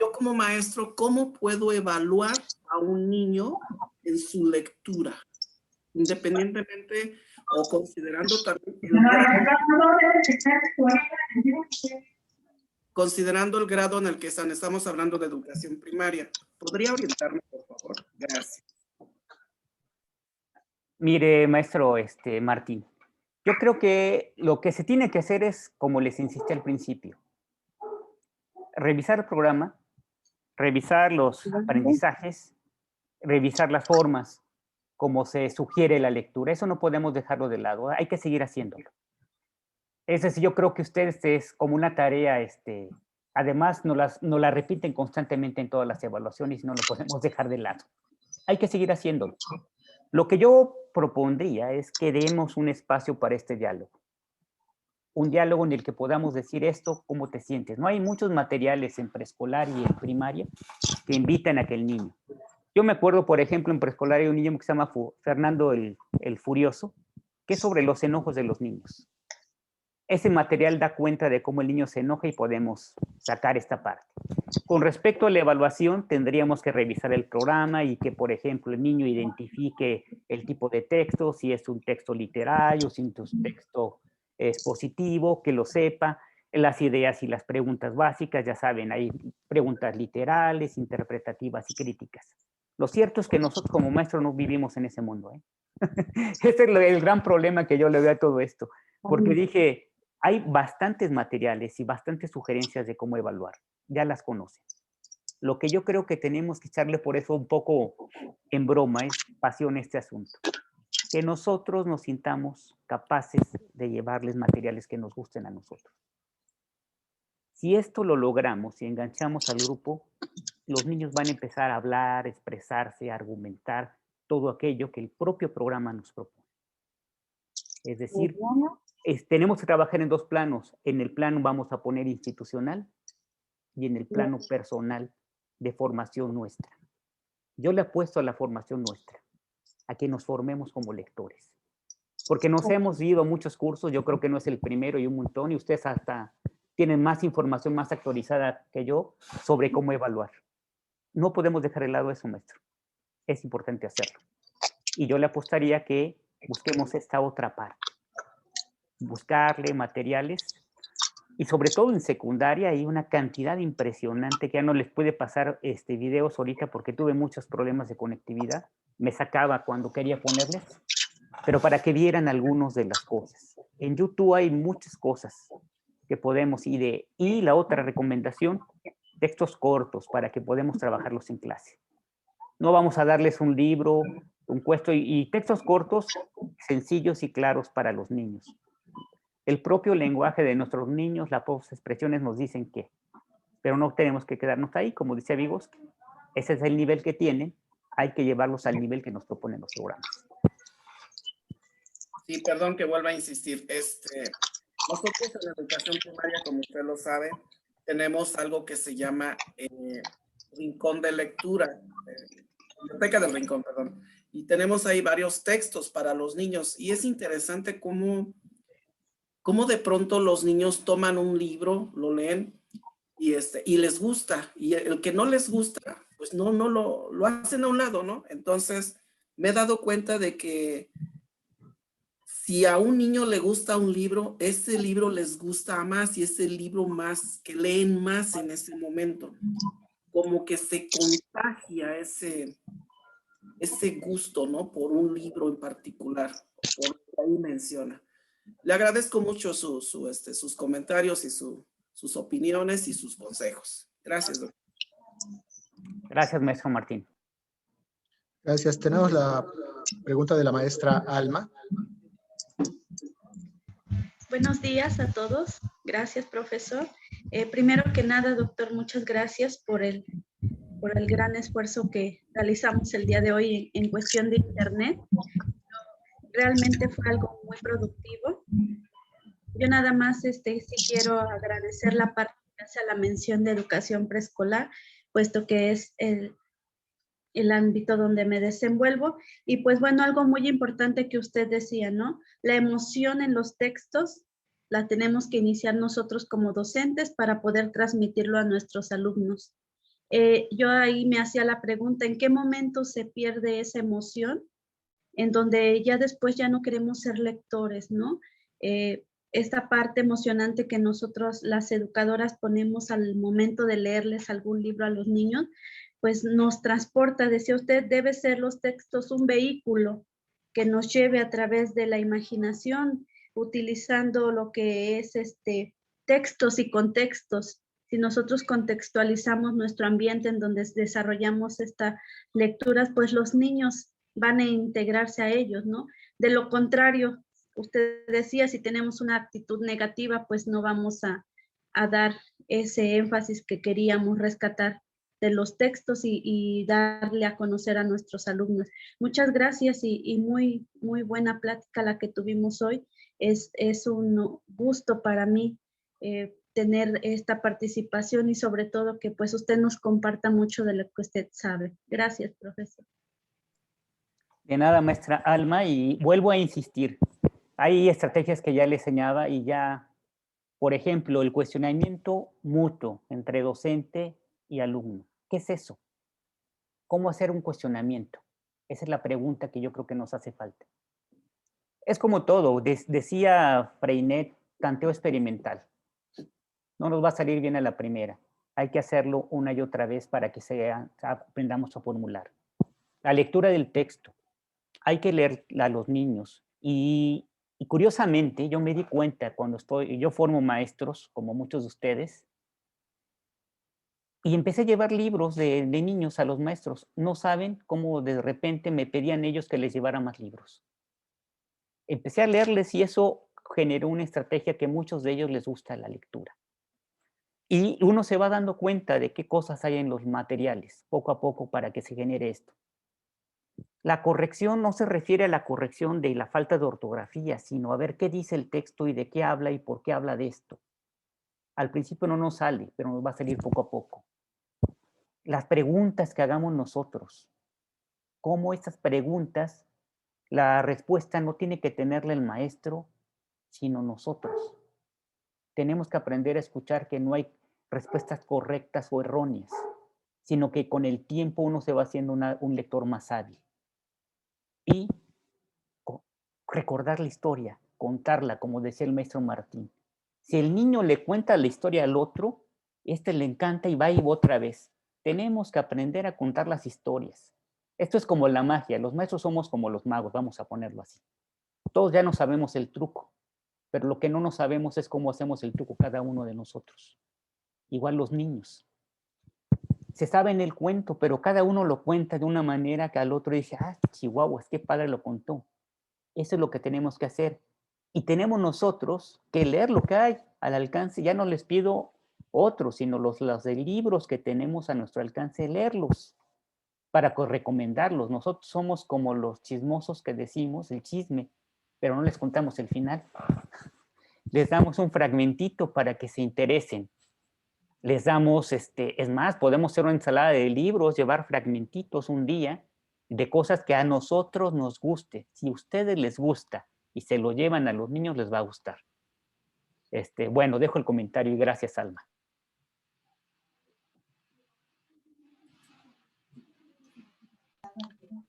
Q: yo como maestro, ¿cómo puedo evaluar a un niño en su lectura? Independientemente o considerando también el grado en el que estamos hablando de educación primaria. ¿Podría orientarme, por favor? Gracias.
F: Mire, maestro Martín, yo creo que lo que se tiene que hacer es, como les insistí al principio, revisar el programa, revisar los aprendizajes, revisar las formas, como se sugiere la lectura. Eso no podemos dejarlo de lado, hay que seguir haciéndolo. Es decir, yo creo que ustedes es como una tarea, además nos la repiten constantemente en todas las evaluaciones y no lo podemos dejar de lado. Hay que seguir haciéndolo. Lo que yo propondría es que demos un espacio para este diálogo. Un diálogo en el que podamos decir esto, ¿cómo te sientes? No hay muchos materiales en preescolar y en primaria que invitan a que el niño. Yo me acuerdo, por ejemplo, en preescolar hay un niño que se llama Fernando el Furioso, que es sobre los enojos de los niños. Ese material da cuenta de cómo el niño se enoja y podemos sacar esta parte. Con respecto a la evaluación, tendríamos que revisar el programa y que, por ejemplo, el niño identifique el tipo de texto, si es un texto literario, si es un texto expositivo, que lo sepa, las ideas y las preguntas básicas, ya saben, hay preguntas literales, interpretativas y críticas. Lo cierto es que nosotros como maestros no vivimos en ese mundo. Ese es el gran problema que yo le veo a todo esto, porque dije, hay bastantes materiales y bastantes sugerencias de cómo evaluar, ya las conocen. Lo que yo creo que tenemos que echarle por eso un poco en broma es pasión a este asunto. Que nosotros nos sintamos capaces de llevarles materiales que nos gusten a nosotros. Si esto lo logramos y enganchamos al grupo, los niños van a empezar a hablar, expresarse, argumentar todo aquello que el propio programa nos propone. Es decir, tenemos que trabajar en dos planos. En el plano vamos a poner institucional y en el plano personal de formación nuestra. Yo le apuesto a la formación nuestra, a que nos formemos como lectores. Porque nos hemos ido a muchos cursos, yo creo que no es el primero y un montón, y ustedes hasta tienen más información más actualizada que yo sobre cómo evaluar. No podemos dejar de lado eso, maestro. Es importante hacerlo. Y yo le apostaría que busquemos esta otra parte. Buscarle materiales y sobre todo en secundaria hay una cantidad impresionante que ya no les puede pasar videos ahorita porque tuve muchos problemas de conectividad. Me sacaba cuando quería ponerles, pero para que vieran algunos de las cosas. En YouTube hay muchas cosas que podemos y la otra recomendación, textos cortos para que podamos trabajarlos en clase. No vamos a darles un libro, un cuento y textos cortos, sencillos y claros para los niños. El propio lenguaje de nuestros niños, las propias expresiones nos dicen que, pero no tenemos que quedarnos ahí, como decía Vygotsky, ese es el nivel que tienen, hay que llevarlos al nivel que nos proponen los programas.
Q: Sí, perdón que vuelva a insistir. Nosotros en la educación primaria, como usted lo sabe, tenemos algo que se llama Rincón de Lectura, Biblioteca del Rincón, perdón. Y tenemos ahí varios textos para los niños. Y es interesante cómo de pronto los niños toman un libro, lo leen y les gusta. Y el que no les gusta, pues no lo hacen a un lado, ¿no? Entonces, me he dado cuenta de que si a un niño le gusta un libro, ese libro les gusta más y es el libro más que leen más en ese momento. Como que se contagia ese gusto, ¿no? Por un libro en particular, por lo que ahí menciona. Le agradezco mucho sus comentarios y sus opiniones y sus consejos. Gracias, doctor.
F: Gracias, maestro Martín.
C: Gracias. Tenemos la pregunta de la maestra Alma.
P: Buenos días a todos. Gracias, profesor. Primero que nada, doctor, muchas gracias por el gran esfuerzo que realizamos el día de hoy en cuestión de Internet. Realmente fue algo muy productivo. Yo nada más sí quiero agradecer la parte que hace a la mención de educación preescolar, puesto que es el ámbito donde me desenvuelvo. Y pues bueno, algo muy importante que usted decía, ¿no? La emoción en los textos la tenemos que iniciar nosotros como docentes para poder transmitirlo a nuestros alumnos. Yo ahí me hacía la pregunta, ¿en qué momento se pierde esa emoción? En donde ya después ya no queremos ser lectores, ¿no? Esta parte emocionante que nosotros las educadoras ponemos al momento de leerles algún libro a los niños, pues nos transporta, decía usted, debe ser los textos un vehículo que nos lleve a través de la imaginación, utilizando lo que es textos y contextos. Si nosotros contextualizamos nuestro ambiente en donde desarrollamos estas lecturas, pues los niños van a integrarse a ellos, ¿no? De lo contrario, usted decía, si tenemos una actitud negativa, pues no vamos a dar ese énfasis que queríamos rescatar de los textos y darle a conocer a nuestros alumnos. Muchas gracias y muy, muy buena plática la que tuvimos hoy. Es un gusto para mí tener esta participación y sobre todo que pues usted nos comparta mucho de lo que usted sabe. Gracias, profesor.
F: De nada, maestra Alma, y vuelvo a insistir. Hay estrategias que ya le enseñaba y ya, por ejemplo, el cuestionamiento mutuo entre docente y alumno. ¿Qué es eso? ¿Cómo hacer un cuestionamiento? Esa es la pregunta que yo creo que nos hace falta. Es como todo, decía Freinet, tanteo experimental. No nos va a salir bien a la primera. Hay que hacerlo una y otra vez para que aprendamos a formular. La lectura del texto. Hay que leer a los niños. Y curiosamente, yo me di cuenta cuando yo formo maestros, como muchos de ustedes, y empecé a llevar libros de niños a los maestros. No saben cómo de repente me pedían ellos que les llevara más libros. Empecé a leerles y eso generó una estrategia que a muchos de ellos les gusta la lectura. Y uno se va dando cuenta de qué cosas hay en los materiales, poco a poco, para que se genere esto. La corrección no se refiere a la corrección de la falta de ortografía, sino a ver qué dice el texto y de qué habla y por qué habla de esto. Al principio no nos sale, pero nos va a salir poco a poco. Las preguntas que hagamos nosotros, cómo estas preguntas, la respuesta no tiene que tenerla el maestro, sino nosotros. Tenemos que aprender a escuchar que no hay respuestas correctas o erróneas, sino que con el tiempo uno se va haciendo un lector más hábil. Y recordar la historia, contarla, como decía el maestro Martín. Si el niño le cuenta la historia al otro, le encanta y va otra vez. Tenemos que aprender a contar las historias. Esto es como la magia. Los maestros somos como los magos, vamos a ponerlo así. Todos ya no sabemos el truco, pero lo que no nos sabemos es cómo hacemos el truco cada uno de nosotros. Igual los niños. Se sabe en el cuento, pero cada uno lo cuenta de una manera que al otro dice, ah, chihuahua, qué padre lo contó. Eso es lo que tenemos que hacer. Y tenemos nosotros que leer lo que hay al alcance. Ya no les pido otros, sino los de libros que tenemos a nuestro alcance, leerlos para recomendarlos. Nosotros somos como los chismosos que decimos el chisme, pero no les contamos el final. Les damos un fragmentito para que se interesen. Les damos, es más, podemos hacer una ensalada de libros, llevar fragmentitos un día de cosas que a nosotros nos guste. Si a ustedes les gusta y se lo llevan a los niños, les va a gustar. Bueno, dejo el comentario y gracias, Alma.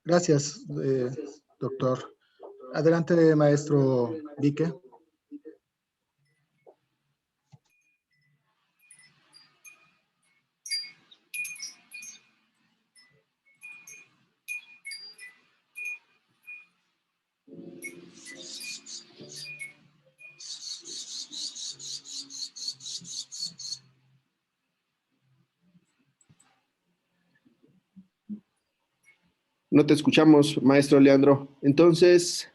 C: Gracias, doctor. Adelante, maestro Vique.
B: No te escuchamos, maestro Leandro. Entonces,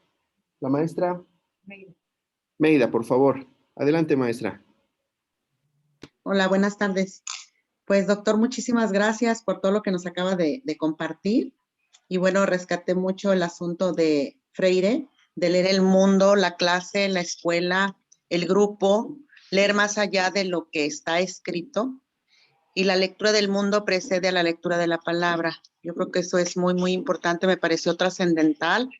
B: la maestra. Meida, por favor. Adelante, maestra.
J: Hola, buenas tardes. Pues, doctor, muchísimas gracias por todo lo que nos acaba de compartir. Y bueno, rescaté mucho el asunto de Freire, de leer el mundo, la clase, la escuela, el grupo, leer más allá de lo que está escrito. Y la lectura del mundo precede a la lectura de la palabra. Yo creo que eso es muy, muy importante, me pareció trascendental,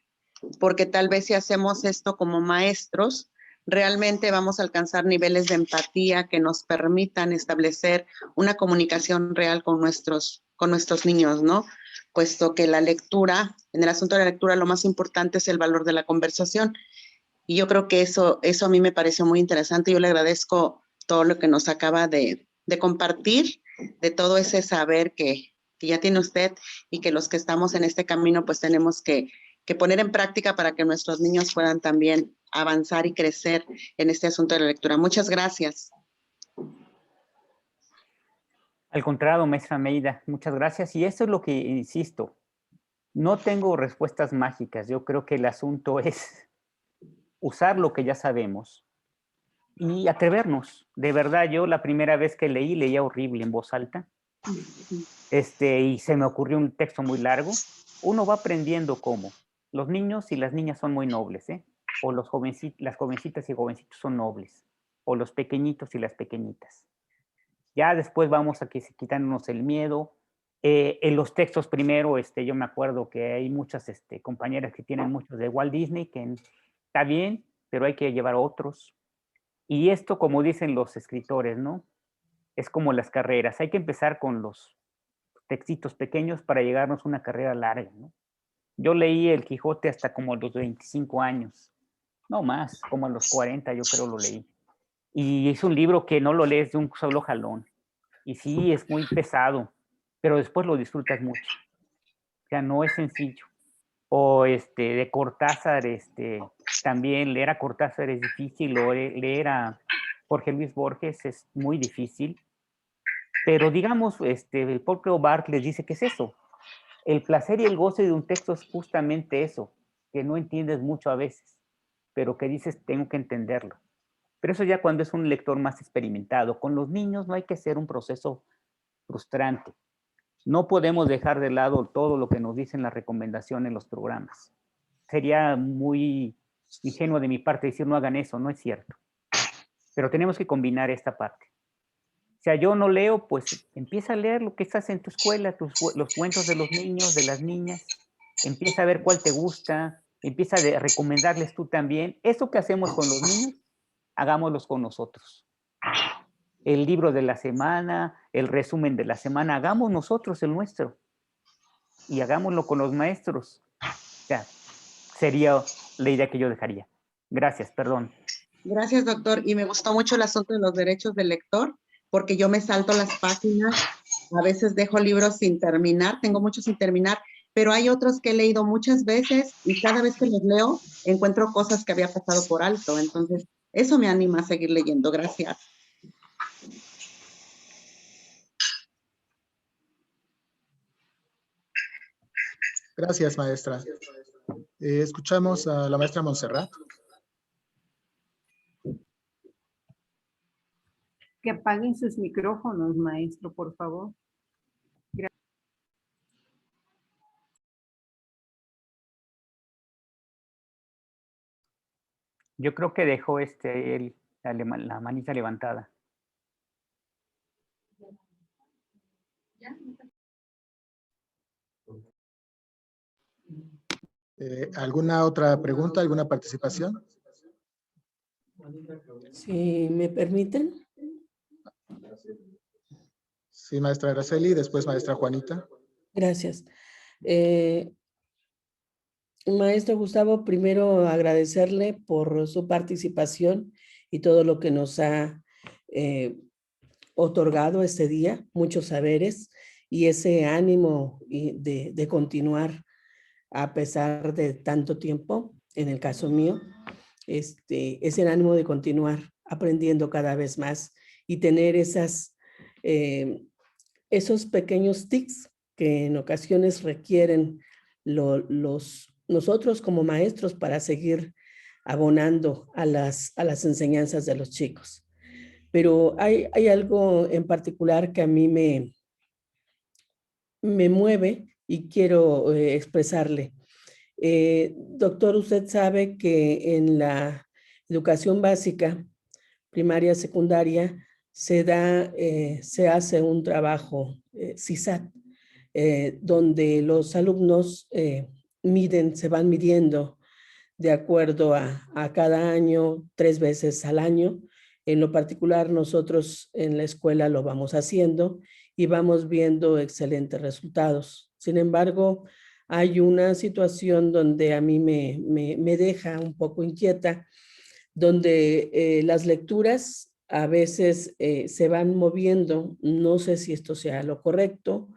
J: porque tal vez si hacemos esto como maestros, realmente vamos a alcanzar niveles de empatía que nos permitan establecer una comunicación real con nuestros niños, ¿no? Puesto que la lectura, en el asunto de la lectura, lo más importante es el valor de la conversación. Y yo creo que eso a mí me pareció muy interesante. Yo le agradezco todo lo que nos acaba de compartir, de todo ese saber que ya tiene usted y que los que estamos en este camino pues tenemos que poner en práctica para que nuestros niños puedan también avanzar y crecer en este asunto de la lectura. Muchas gracias.
F: Al contrario, maestra Meida, muchas gracias. Y eso es lo que insisto. No tengo respuestas mágicas. Yo creo que el asunto es usar lo que ya sabemos y atrevernos. De verdad, yo la primera vez que leía horrible en voz alta. Y se me ocurrió un texto muy largo. Uno va aprendiendo cómo. Los niños y las niñas son muy nobles, ¿eh? O las jovencitas y jovencitos son nobles. O los pequeñitos y las pequeñitas. Ya después vamos a quitándonos el miedo. En los textos primero, yo me acuerdo que hay muchas compañeras que tienen muchos de Walt Disney, que está bien, pero hay que llevar otros. Y esto, como dicen los escritores, ¿no? Es como las carreras. Hay que empezar con los textitos pequeños para llegarnos a una carrera larga, ¿no? Yo leí El Quijote hasta como a los 25 años. No más, como a los 40 yo creo lo leí. Y es un libro que no lo lees de un solo jalón. Y sí, es muy pesado, pero después lo disfrutas mucho. O sea, no es sencillo. O de Cortázar, también leer a Cortázar es difícil, o leer a Jorge Luis Borges es muy difícil. Pero digamos, el propio Barthes dice que es eso. El placer y el goce de un texto es justamente eso, que no entiendes mucho a veces, pero que dices, tengo que entenderlo. Pero eso ya cuando es un lector más experimentado. Con los niños no hay que hacer un proceso frustrante. No podemos dejar de lado todo lo que nos dicen las recomendaciones en los programas. Sería muy ingenuo de mi parte decir no hagan eso, no es cierto. Pero tenemos que combinar esta parte. O sea, yo no leo, pues empieza a leer lo que estás en tu escuela, los cuentos de los niños, de las niñas. Empieza a ver cuál te gusta, empieza a recomendarles tú también. Eso que hacemos con los niños, hagámoslos con nosotros. El libro de la semana, el resumen de la semana, hagamos nosotros el nuestro. Y hagámoslo con los maestros. O sea, sería la idea que yo dejaría. Gracias, perdón.
J: Gracias, doctor. Y me gustó mucho el asunto de los derechos del lector, porque yo me salto las páginas, a veces dejo libros sin terminar, tengo muchos sin terminar, pero hay otros que he leído muchas veces y cada vez que los leo encuentro cosas que había pasado por alto. Entonces, eso me anima a seguir leyendo. Gracias.
C: Gracias, maestra. Escuchamos a la maestra Montserrat.
R: Que apaguen sus micrófonos, maestro, por favor. Gracias.
F: Yo creo que dejó la manita levantada.
C: ¿Alguna otra pregunta, alguna participación?
S: Si me permiten.
C: Sí, maestra Araceli, después maestra Juanita.
S: Gracias. Maestro Gustavo, primero agradecerle por su participación y todo lo que nos ha otorgado este día, muchos saberes y ese ánimo de continuar a pesar de tanto tiempo, en el caso mío, ese ánimo de continuar aprendiendo cada vez más y tener esos pequeños tics que en ocasiones requieren nosotros como maestros para seguir abonando a las enseñanzas de los chicos. Pero hay algo en particular que a mí me mueve y quiero expresarle. Doctor, usted sabe que en la educación básica, primaria, secundaria, se hace un trabajo CISAT, donde los alumnos se van midiendo de acuerdo a cada año, 3 veces al año. En lo particular, nosotros en la escuela lo vamos haciendo y vamos viendo excelentes resultados. Sin embargo, hay una situación donde a mí me deja un poco inquieta, donde las lecturas a veces se van moviendo. No sé si esto sea lo correcto,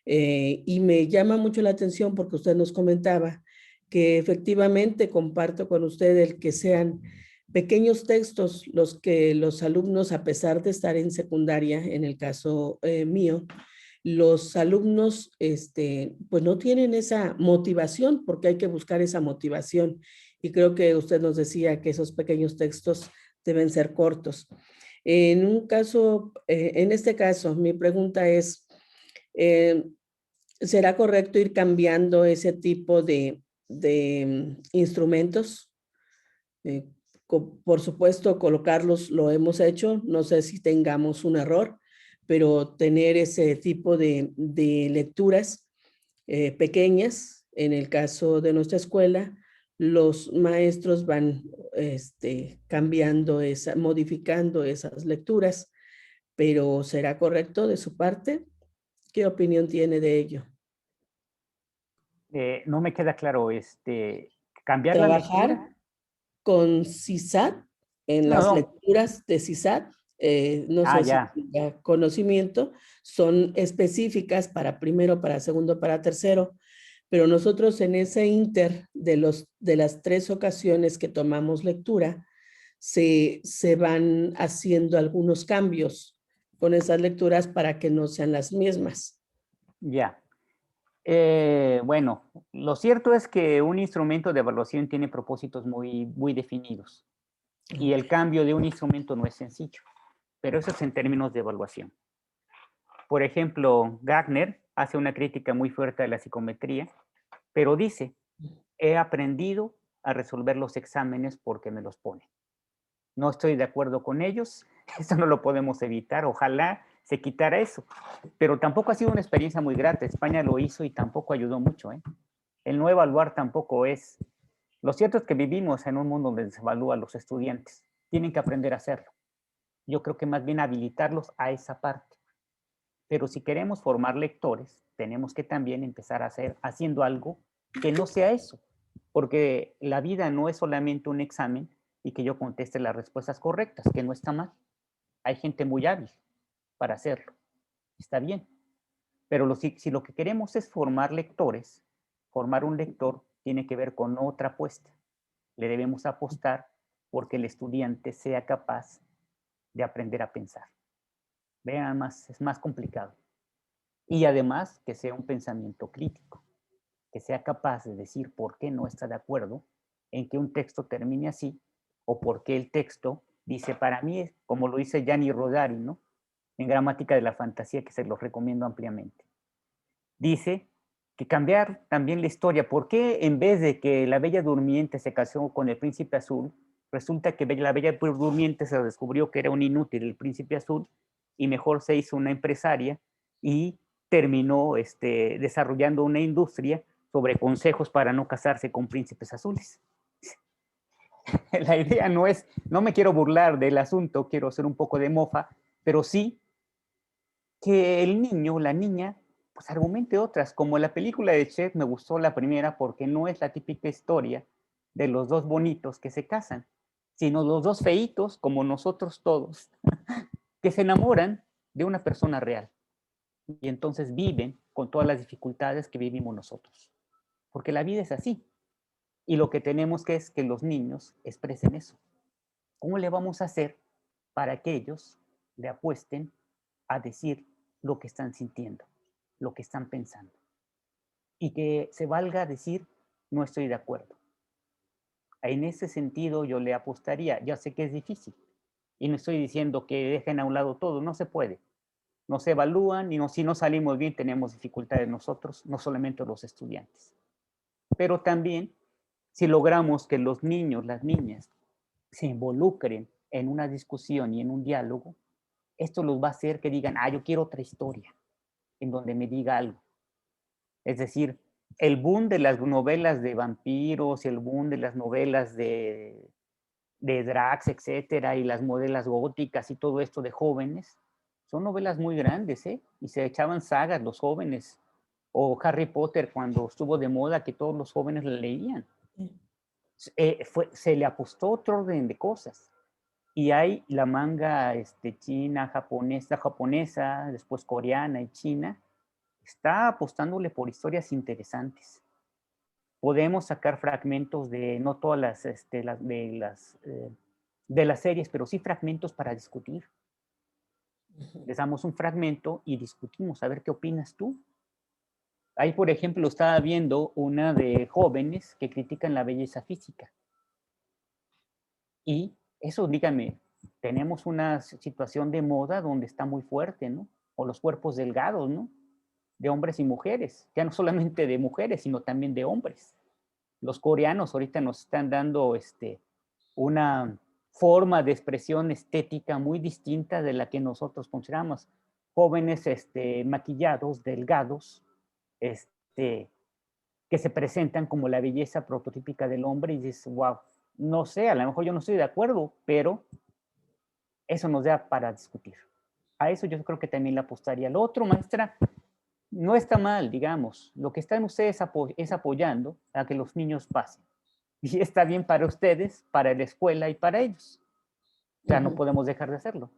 S: y me llama mucho la atención porque usted nos comentaba que efectivamente comparto con usted el que sean pequeños textos los que los alumnos, a pesar de estar en secundaria, en el caso mío, los alumnos pues no tienen esa motivación, porque hay que buscar esa motivación. Y creo que usted nos decía que esos pequeños textos deben ser cortos. En este caso, mi pregunta es, ¿será correcto ir cambiando ese tipo de instrumentos? Por supuesto, colocarlos lo hemos hecho, no sé si tengamos un error, pero tener ese tipo de lecturas pequeñas, en el caso de nuestra escuela, los maestros van cambiando, modificando esas lecturas, pero ¿será correcto de su parte? ¿Qué opinión tiene de ello?
F: No me queda claro, cambiar la lectura.
S: Con CISAT, en las lecturas de CISAT, no sé si tenga conocimiento, son específicas para primero, para segundo, para tercero, pero nosotros en ese inter de las 3 ocasiones que tomamos lectura, se van haciendo algunos cambios con esas lecturas para que no sean las mismas.
F: Ya. Bueno, lo cierto es que un instrumento de evaluación tiene propósitos muy, muy definidos y el cambio de un instrumento no es sencillo, pero eso es en términos de evaluación. Por ejemplo, Gardner hace una crítica muy fuerte a la psicometría, pero dice, he aprendido a resolver los exámenes porque me los ponen. No estoy de acuerdo con ellos, eso no lo podemos evitar, ojalá se quitara eso, pero tampoco ha sido una experiencia muy grata. España lo hizo y tampoco ayudó mucho, ¿eh? El no evaluar tampoco es... Lo cierto es que vivimos en un mundo donde se evalúa a los estudiantes, tienen que aprender a hacerlo. Yo creo que más bien habilitarlos a esa parte. Pero si queremos formar lectores, tenemos que también empezar haciendo algo que no sea eso, porque la vida no es solamente un examen y que yo conteste las respuestas correctas, que no está mal. Hay gente muy hábil para hacerlo. Está bien. Pero si lo que queremos es formar lectores, formar un lector tiene que ver con otra apuesta. Le debemos apostar porque el estudiante sea capaz de aprender a pensar. Vean, es más complicado. Y además que sea un pensamiento crítico, que sea capaz de decir por qué no está de acuerdo en que un texto termine así, o por qué el texto dice, para mí, como lo dice Gianni Rodari, ¿no? En Gramática de la Fantasía, que se los recomiendo ampliamente. Dice que cambiar también la historia. ¿Por qué en vez de que la Bella Durmiente se casó con el Príncipe Azul, resulta que la Bella Durmiente se descubrió que era un inútil el Príncipe Azul y mejor se hizo una empresaria y terminó desarrollando una industria sobre consejos para no casarse con príncipes azules? La idea no es, no me quiero burlar del asunto, quiero hacer un poco de mofa, pero sí que el niño, la niña, pues argumente otras, como la película de Chef. Me gustó la primera porque no es la típica historia de los dos bonitos que se casan, sino los dos feitos, como nosotros todos, que se enamoran de una persona real y entonces viven con todas las dificultades que vivimos nosotros, porque la vida es así, y lo que tenemos que es que los niños expresen eso. ¿Cómo le vamos a hacer para que ellos le apuesten a decir lo que están sintiendo, lo que están pensando? y que se valga decir no estoy de acuerdo. En ese sentido yo le apostaría, ya sé que es difícil y no estoy diciendo que dejen a un lado todo, no se puede. No se evalúan y si no salimos bien tenemos dificultades nosotros, no solamente los estudiantes. Pero también si logramos que los niños, las niñas se involucren en una discusión y en un diálogo, esto los va a hacer que digan, yo quiero otra historia en donde me diga algo. Es decir, el boom de las novelas de vampiros y el boom de las novelas de drags, etcétera, y las novelas góticas y todo esto de jóvenes, son novelas muy grandes, ¿eh? Y se echaban sagas los jóvenes. O Harry Potter cuando estuvo de moda que todos los jóvenes la leían. Se le apostó otro orden de cosas. Y hay la manga china, japonesa, después coreana y china, está apostándole por historias interesantes. Podemos sacar fragmentos de, no todas de las series, pero sí fragmentos para discutir. Les damos un fragmento y discutimos, a ver qué opinas tú. Ahí, por ejemplo, estaba viendo una de jóvenes que critican la belleza física. Y eso, dígame, tenemos una situación de moda donde está muy fuerte, ¿no? O los cuerpos delgados, ¿no? De hombres y mujeres, ya no solamente de mujeres, sino también de hombres. Los coreanos ahorita nos están dando una forma de expresión estética muy distinta de la que nosotros consideramos. Jóvenes maquillados, delgados, que se presentan como la belleza prototípica del hombre y dices, wow, no sé, a lo mejor yo no estoy de acuerdo, pero eso nos da para discutir. A eso yo creo que también le apostaría. Lo otro, maestra, no está mal, digamos. Lo que están ustedes es apoyando a que los niños pasen. Y está bien para ustedes, para la escuela y para ellos. O sea, no podemos dejar de hacerlo.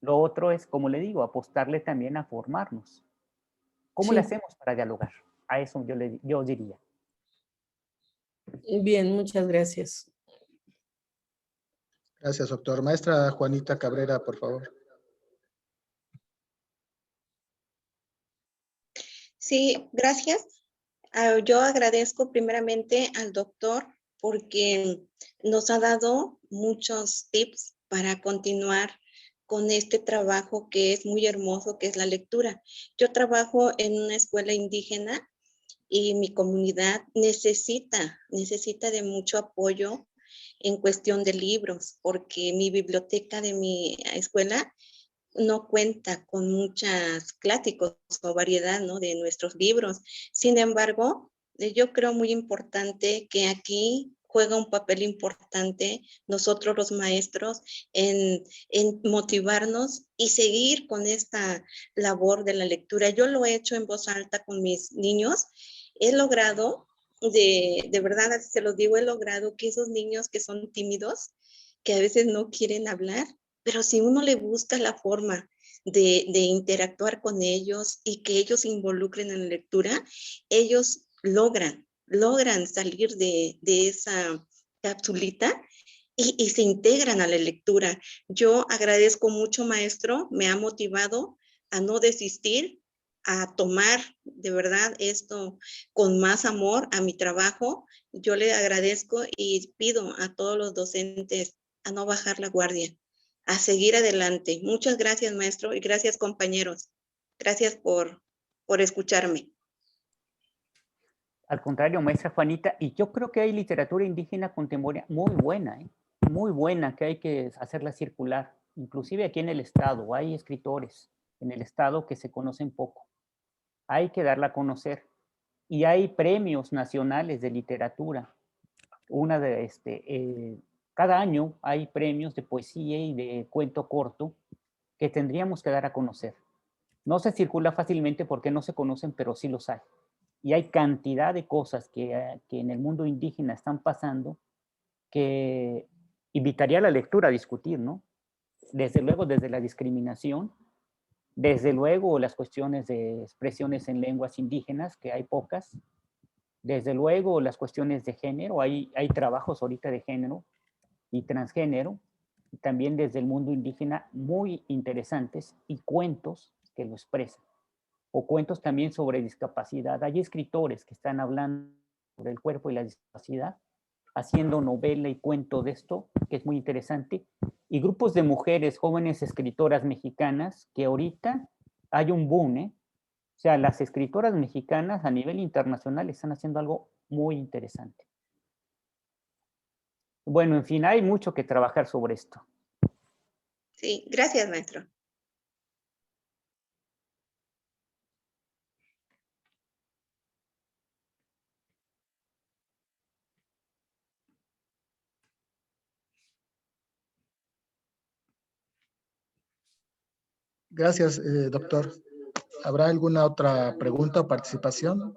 F: Lo otro es, como le digo, apostarle también a formarnos. ¿Cómo le hacemos para dialogar? A eso yo diría.
S: Bien, muchas gracias.
C: Gracias, doctor. Maestra Juanita Cabrera, por favor.
E: Sí, gracias. Yo agradezco primeramente al doctor porque nos ha dado muchos tips para continuar con este trabajo que es muy hermoso, que es la lectura. Yo trabajo en una escuela indígena y mi comunidad necesita de mucho apoyo en cuestión de libros, porque mi biblioteca de mi escuela no cuenta con muchos clásicos o variedad, ¿no?, de nuestros libros. Sin embargo, yo creo muy importante que aquí juega un papel importante nosotros los maestros en motivarnos y seguir con esta labor de la lectura. Yo lo he hecho en voz alta con mis niños. He logrado, de verdad, se los digo, he logrado que esos niños que son tímidos, que a veces no quieren hablar, pero si uno le busca la forma de interactuar con ellos y que ellos se involucren en la lectura, ellos logran salir de esa capsulita y se integran a la lectura. Yo agradezco mucho, maestro, me ha motivado a no desistir, a tomar de verdad esto con más amor a mi trabajo. Yo le agradezco y pido a todos los docentes a no bajar la guardia, a seguir adelante. Muchas gracias, maestro, y gracias, compañeros. Gracias por escucharme.
F: Al contrario, maestra Juanita, y yo creo que hay literatura indígena contemporánea muy buena, que hay que hacerla circular. Inclusive aquí en el estado, hay escritores en el estado que se conocen poco. Hay que darla a conocer. Y hay premios nacionales de literatura. Cada año hay premios de poesía y de cuento corto que tendríamos que dar a conocer. No se circula fácilmente porque no se conocen, pero sí los hay. Y hay cantidad de cosas que en el mundo indígena están pasando que invitaría a la lectura a discutir, ¿no? Desde luego, desde la discriminación, desde luego las cuestiones de expresiones en lenguas indígenas, que hay pocas, desde luego las cuestiones de género, hay trabajos ahorita de género y transgénero, y también desde el mundo indígena muy interesantes y cuentos que lo expresan. o cuentos también sobre discapacidad. Hay escritores que están hablando sobre el cuerpo y la discapacidad, haciendo novela y cuento de esto, que es muy interesante, y grupos de mujeres, jóvenes escritoras mexicanas, que ahorita hay un boom, ¿eh? O sea, las escritoras mexicanas a nivel internacional están haciendo algo muy interesante. Bueno, en fin, hay mucho que trabajar sobre esto.
E: Sí, gracias, maestro.
C: Gracias, doctor. ¿Habrá alguna otra pregunta o participación?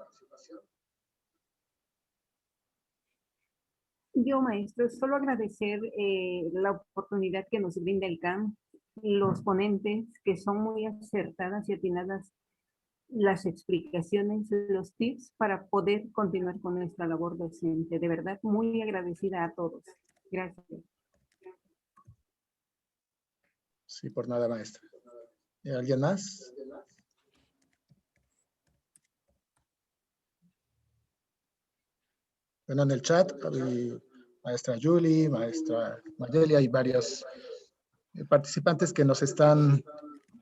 R: Yo, maestro, solo agradecer la oportunidad que nos brinda el CAM, los ponentes que son muy acertadas y atinadas las explicaciones, los tips para poder continuar con nuestra labor docente. De verdad, muy agradecida a todos. Gracias.
C: Sí, por nada, maestra. ¿Alguien más? Bueno, en el chat, maestra Julie, maestra Mayelia, hay varios participantes que nos están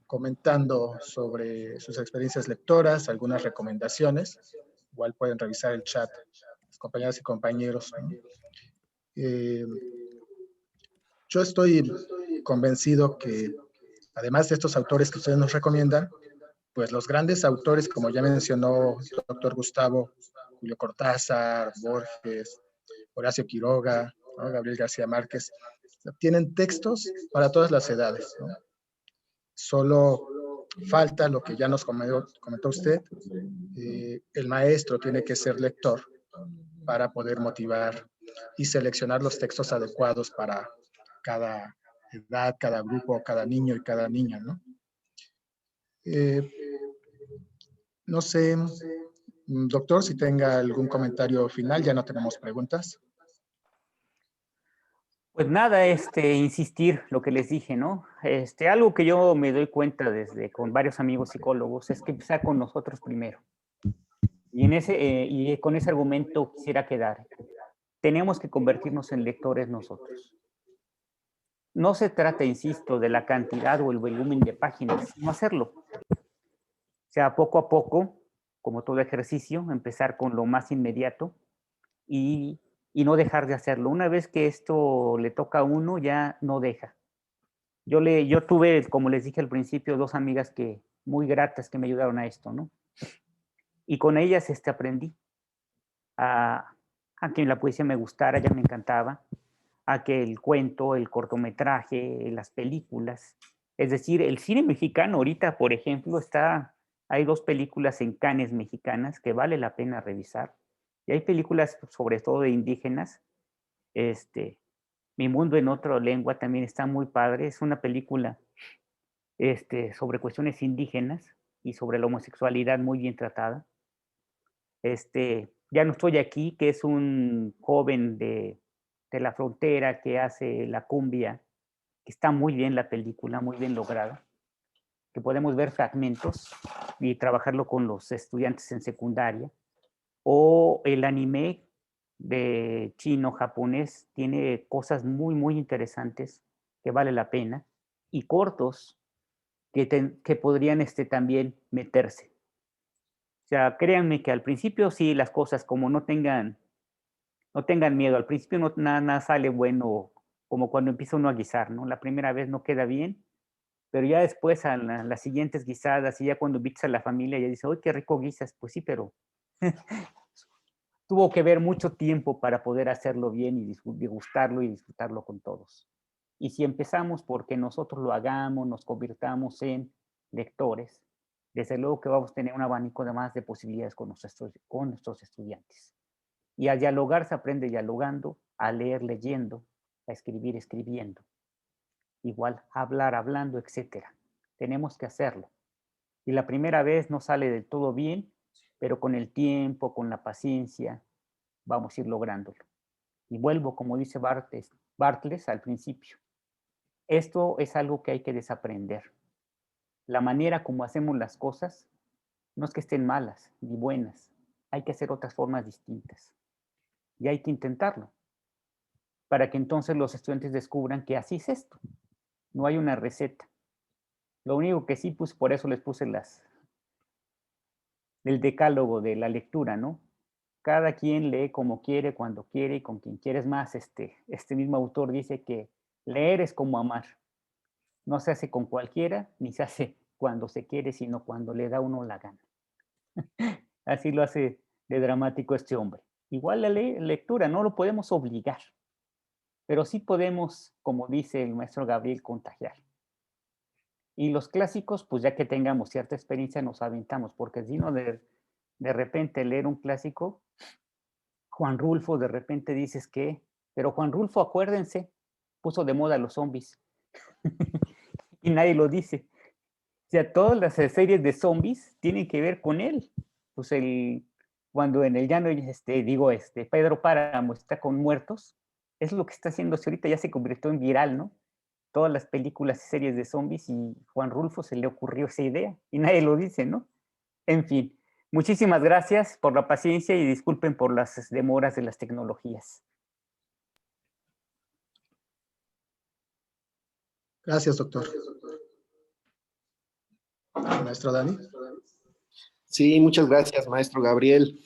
C: comentando sobre sus experiencias lectoras, algunas recomendaciones. Igual pueden revisar el chat, las compañeras y compañeros. Yo estoy convencido que, además de estos autores que ustedes nos recomiendan, pues los grandes autores, como ya mencionó el doctor Gustavo, Julio Cortázar, Borges, Horacio Quiroga, ¿no? Gabriel García Márquez, tienen textos para todas las edades, ¿no? Solo falta lo que ya nos comentó usted, el maestro tiene que ser lector para poder motivar y seleccionar los textos adecuados para cada edad, cada grupo, cada niño y cada niña, ¿no? No sé, doctor, si tenga algún comentario final, ya no tenemos preguntas.
F: Pues nada, insistir lo que les dije, ¿no? Algo que yo me doy cuenta con varios amigos psicólogos es que empezar con nosotros primero. Y con ese argumento quisiera quedar. Tenemos que convertirnos en lectores nosotros. No se trata, insisto, de la cantidad o el volumen de páginas, sino hacerlo. O sea, poco a poco, como todo ejercicio, empezar con lo más inmediato y no dejar de hacerlo. Una vez que esto le toca a uno, ya no deja. Yo tuve, como les dije al principio, dos amigas muy gratas que me ayudaron a esto, ¿no? Y con ellas aprendí a que la poesía me gustara, ya me encantaba, a que el cuento, el cortometraje, las películas, es decir, el cine mexicano ahorita, por ejemplo, hay 2 películas en Cannes mexicanas que vale la pena revisar, y hay películas sobre todo de indígenas. Mi mundo en otra lengua también está muy padre, es una película sobre cuestiones indígenas y sobre la homosexualidad muy bien tratada. Ya no estoy aquí, que es un joven de la frontera que hace la cumbia, que está muy bien la película, muy bien lograda, que podemos ver fragmentos y trabajarlo con los estudiantes en secundaria. O el anime de chino-japonés tiene cosas muy, muy interesantes que vale la pena, y cortos que podrían también meterse. O sea, créanme que al principio sí, las cosas como no tengan miedo, al principio nada sale bueno, como cuando empieza uno a guisar, ¿no? La primera vez no queda bien, pero ya después a las siguientes guisadas y ya cuando invitas a la familia ya dice, ¡ay, qué rico guisas! Pues sí, pero tuvo que ver mucho tiempo para poder hacerlo bien y gustarlo y disfrutarlo con todos. Y si empezamos porque nosotros lo hagamos, nos convirtamos en lectores, desde luego que vamos a tener un abanico de más de posibilidades con nuestros estudiantes. Y a dialogar se aprende dialogando, a leer leyendo, a escribir escribiendo. Igual, a hablar hablando, etc. Tenemos que hacerlo. Y la primera vez no sale del todo bien, pero con el tiempo, con la paciencia, vamos a ir lográndolo. Y vuelvo, como dice Bartles al principio. Esto es algo que hay que desaprender. La manera como hacemos las cosas No es que estén malas ni buenas. Hay que hacer otras formas distintas. Y hay que intentarlo. Para que entonces los estudiantes descubran que así es esto. No hay una receta. Lo único que sí, pues por eso les puse el decálogo de la lectura, ¿no? Cada quien lee como quiere, cuando quiere y con quien quiere. Es más, este mismo autor dice que leer es como amar. No se hace con cualquiera, ni se hace cuando se quiere, sino cuando le da a uno la gana. Así lo hace de dramático este hombre. Igual la lectura, no lo podemos obligar, pero sí podemos, como dice el maestro Gabriel, contagiar. Y los clásicos, pues ya que tengamos cierta experiencia, nos aventamos, porque si no, de repente leer un clásico, Juan Rulfo, de repente dices que, pero Juan Rulfo, acuérdense, puso de moda los zombies. Y nadie lo dice. O sea, todas las series de zombies tienen que ver con él. Pues cuando en el llano, Pedro Páramo está con muertos, es lo que está haciendo ahorita, ya se convirtió en viral, ¿no? Todas las películas y series de zombies, y Juan Rulfo se le ocurrió esa idea y nadie lo dice, ¿no? En fin, muchísimas gracias por la paciencia y disculpen por las demoras de las tecnologías.
C: Gracias, doctor. Maestro Dani.
B: Sí, muchas gracias, maestro Gabriel.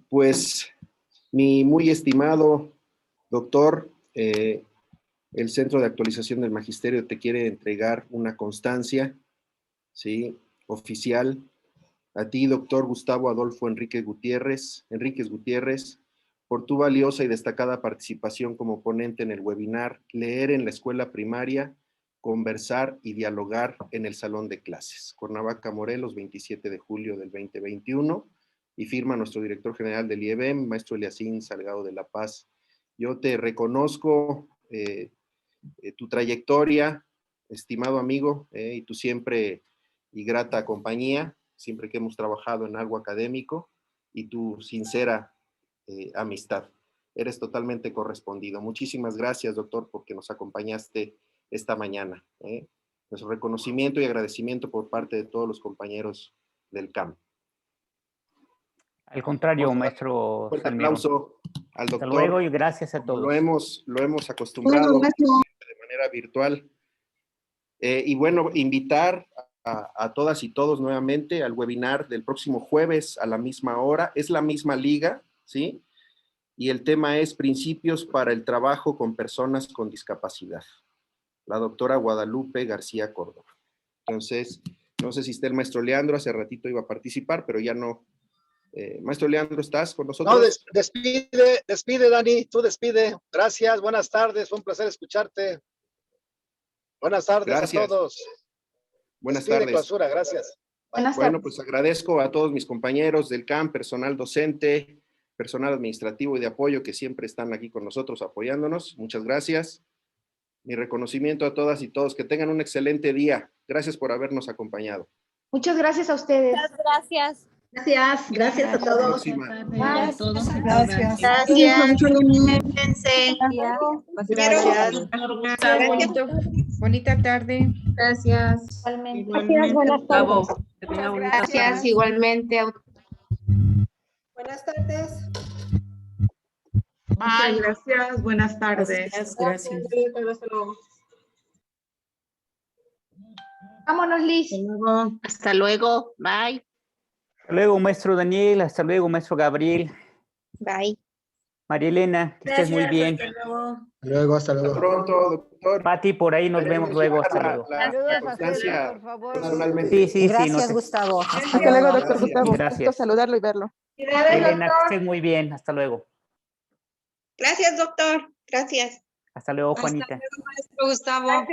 B: Pues, mi muy estimado doctor, el Centro de Actualización del Magisterio te quiere entregar una constancia, ¿sí?, oficial. A ti, doctor Gustavo Adolfo Enríquez Gutiérrez, por tu valiosa y destacada participación como ponente en el webinar Leer en la Escuela Primaria, Conversar y Dialogar en el Salón de Clases. Cuernavaca, Morelos, 27 de julio del 2021. Y firma nuestro director general del IEBEM, maestro Eliasín Salgado de la Paz. Yo te reconozco tu trayectoria, estimado amigo, y tu siempre y grata compañía, siempre que hemos trabajado en algo académico, y tu sincera amistad. Eres totalmente correspondido. Muchísimas gracias, doctor, porque nos acompañaste esta mañana. Nuestro reconocimiento y agradecimiento por parte de todos los compañeros del CAM.
F: Al contrario, maestro.
B: Un aplauso al doctor.
F: Hasta luego y gracias a todos.
B: Lo hemos acostumbrado de manera virtual. Y bueno, invitar a todas y todos nuevamente al webinar del próximo jueves a la misma hora. Es la misma liga, ¿sí? Y el tema es Principios para el Trabajo con Personas con Discapacidad. La doctora Guadalupe García Córdoba. Entonces, no sé si está el maestro Leandro, hace ratito iba a participar, pero ya no. Maestro Leandro, ¿estás con nosotros?
A: No, despide, Dani, tú despide. Gracias, buenas tardes, fue un placer escucharte. Buenas tardes. Gracias a todos.
B: Buenas tardes.
A: Clausura, gracias.
B: Bueno, pues agradezco a todos mis compañeros del CAM, personal docente, personal administrativo y de apoyo que siempre están aquí con nosotros apoyándonos. Muchas gracias. Mi reconocimiento a todas y todos. Que tengan un excelente día. Gracias por habernos acompañado.
L: Muchas gracias a ustedes.
H: Muchas gracias.
G: Gracias a todos.
H: Gracias.
M: Bonita tarde.
G: Gracias.
L: Gracias, buenas tardes.
G: Gracias, igualmente.
O: Buenas tardes.
G: Muchas gracias, buenas tardes.
S: Gracias.
L: Vámonos, Liz.
G: Hasta luego. Bye.
F: Hasta luego, maestro Daniel. Hasta luego, maestro Gabriel.
E: Bye.
F: María Elena, que estés muy bien.
C: Hasta luego.
B: Hasta pronto, doctor.
F: Pati, por ahí nos vemos luego. Hasta luego.
B: Constancia,
O: por favor.
B: personalmente.
F: Sí.
N: Gracias,
F: no
N: Gustavo.
O: Hasta luego, doctor Gustavo.
F: Gracias.
O: Gusto saludarlo y verlo.
F: Elena, que estés muy bien. Hasta luego.
E: Gracias, doctor. Gracias.
F: Hasta luego, Juanita.
G: Hasta luego, maestro Gustavo.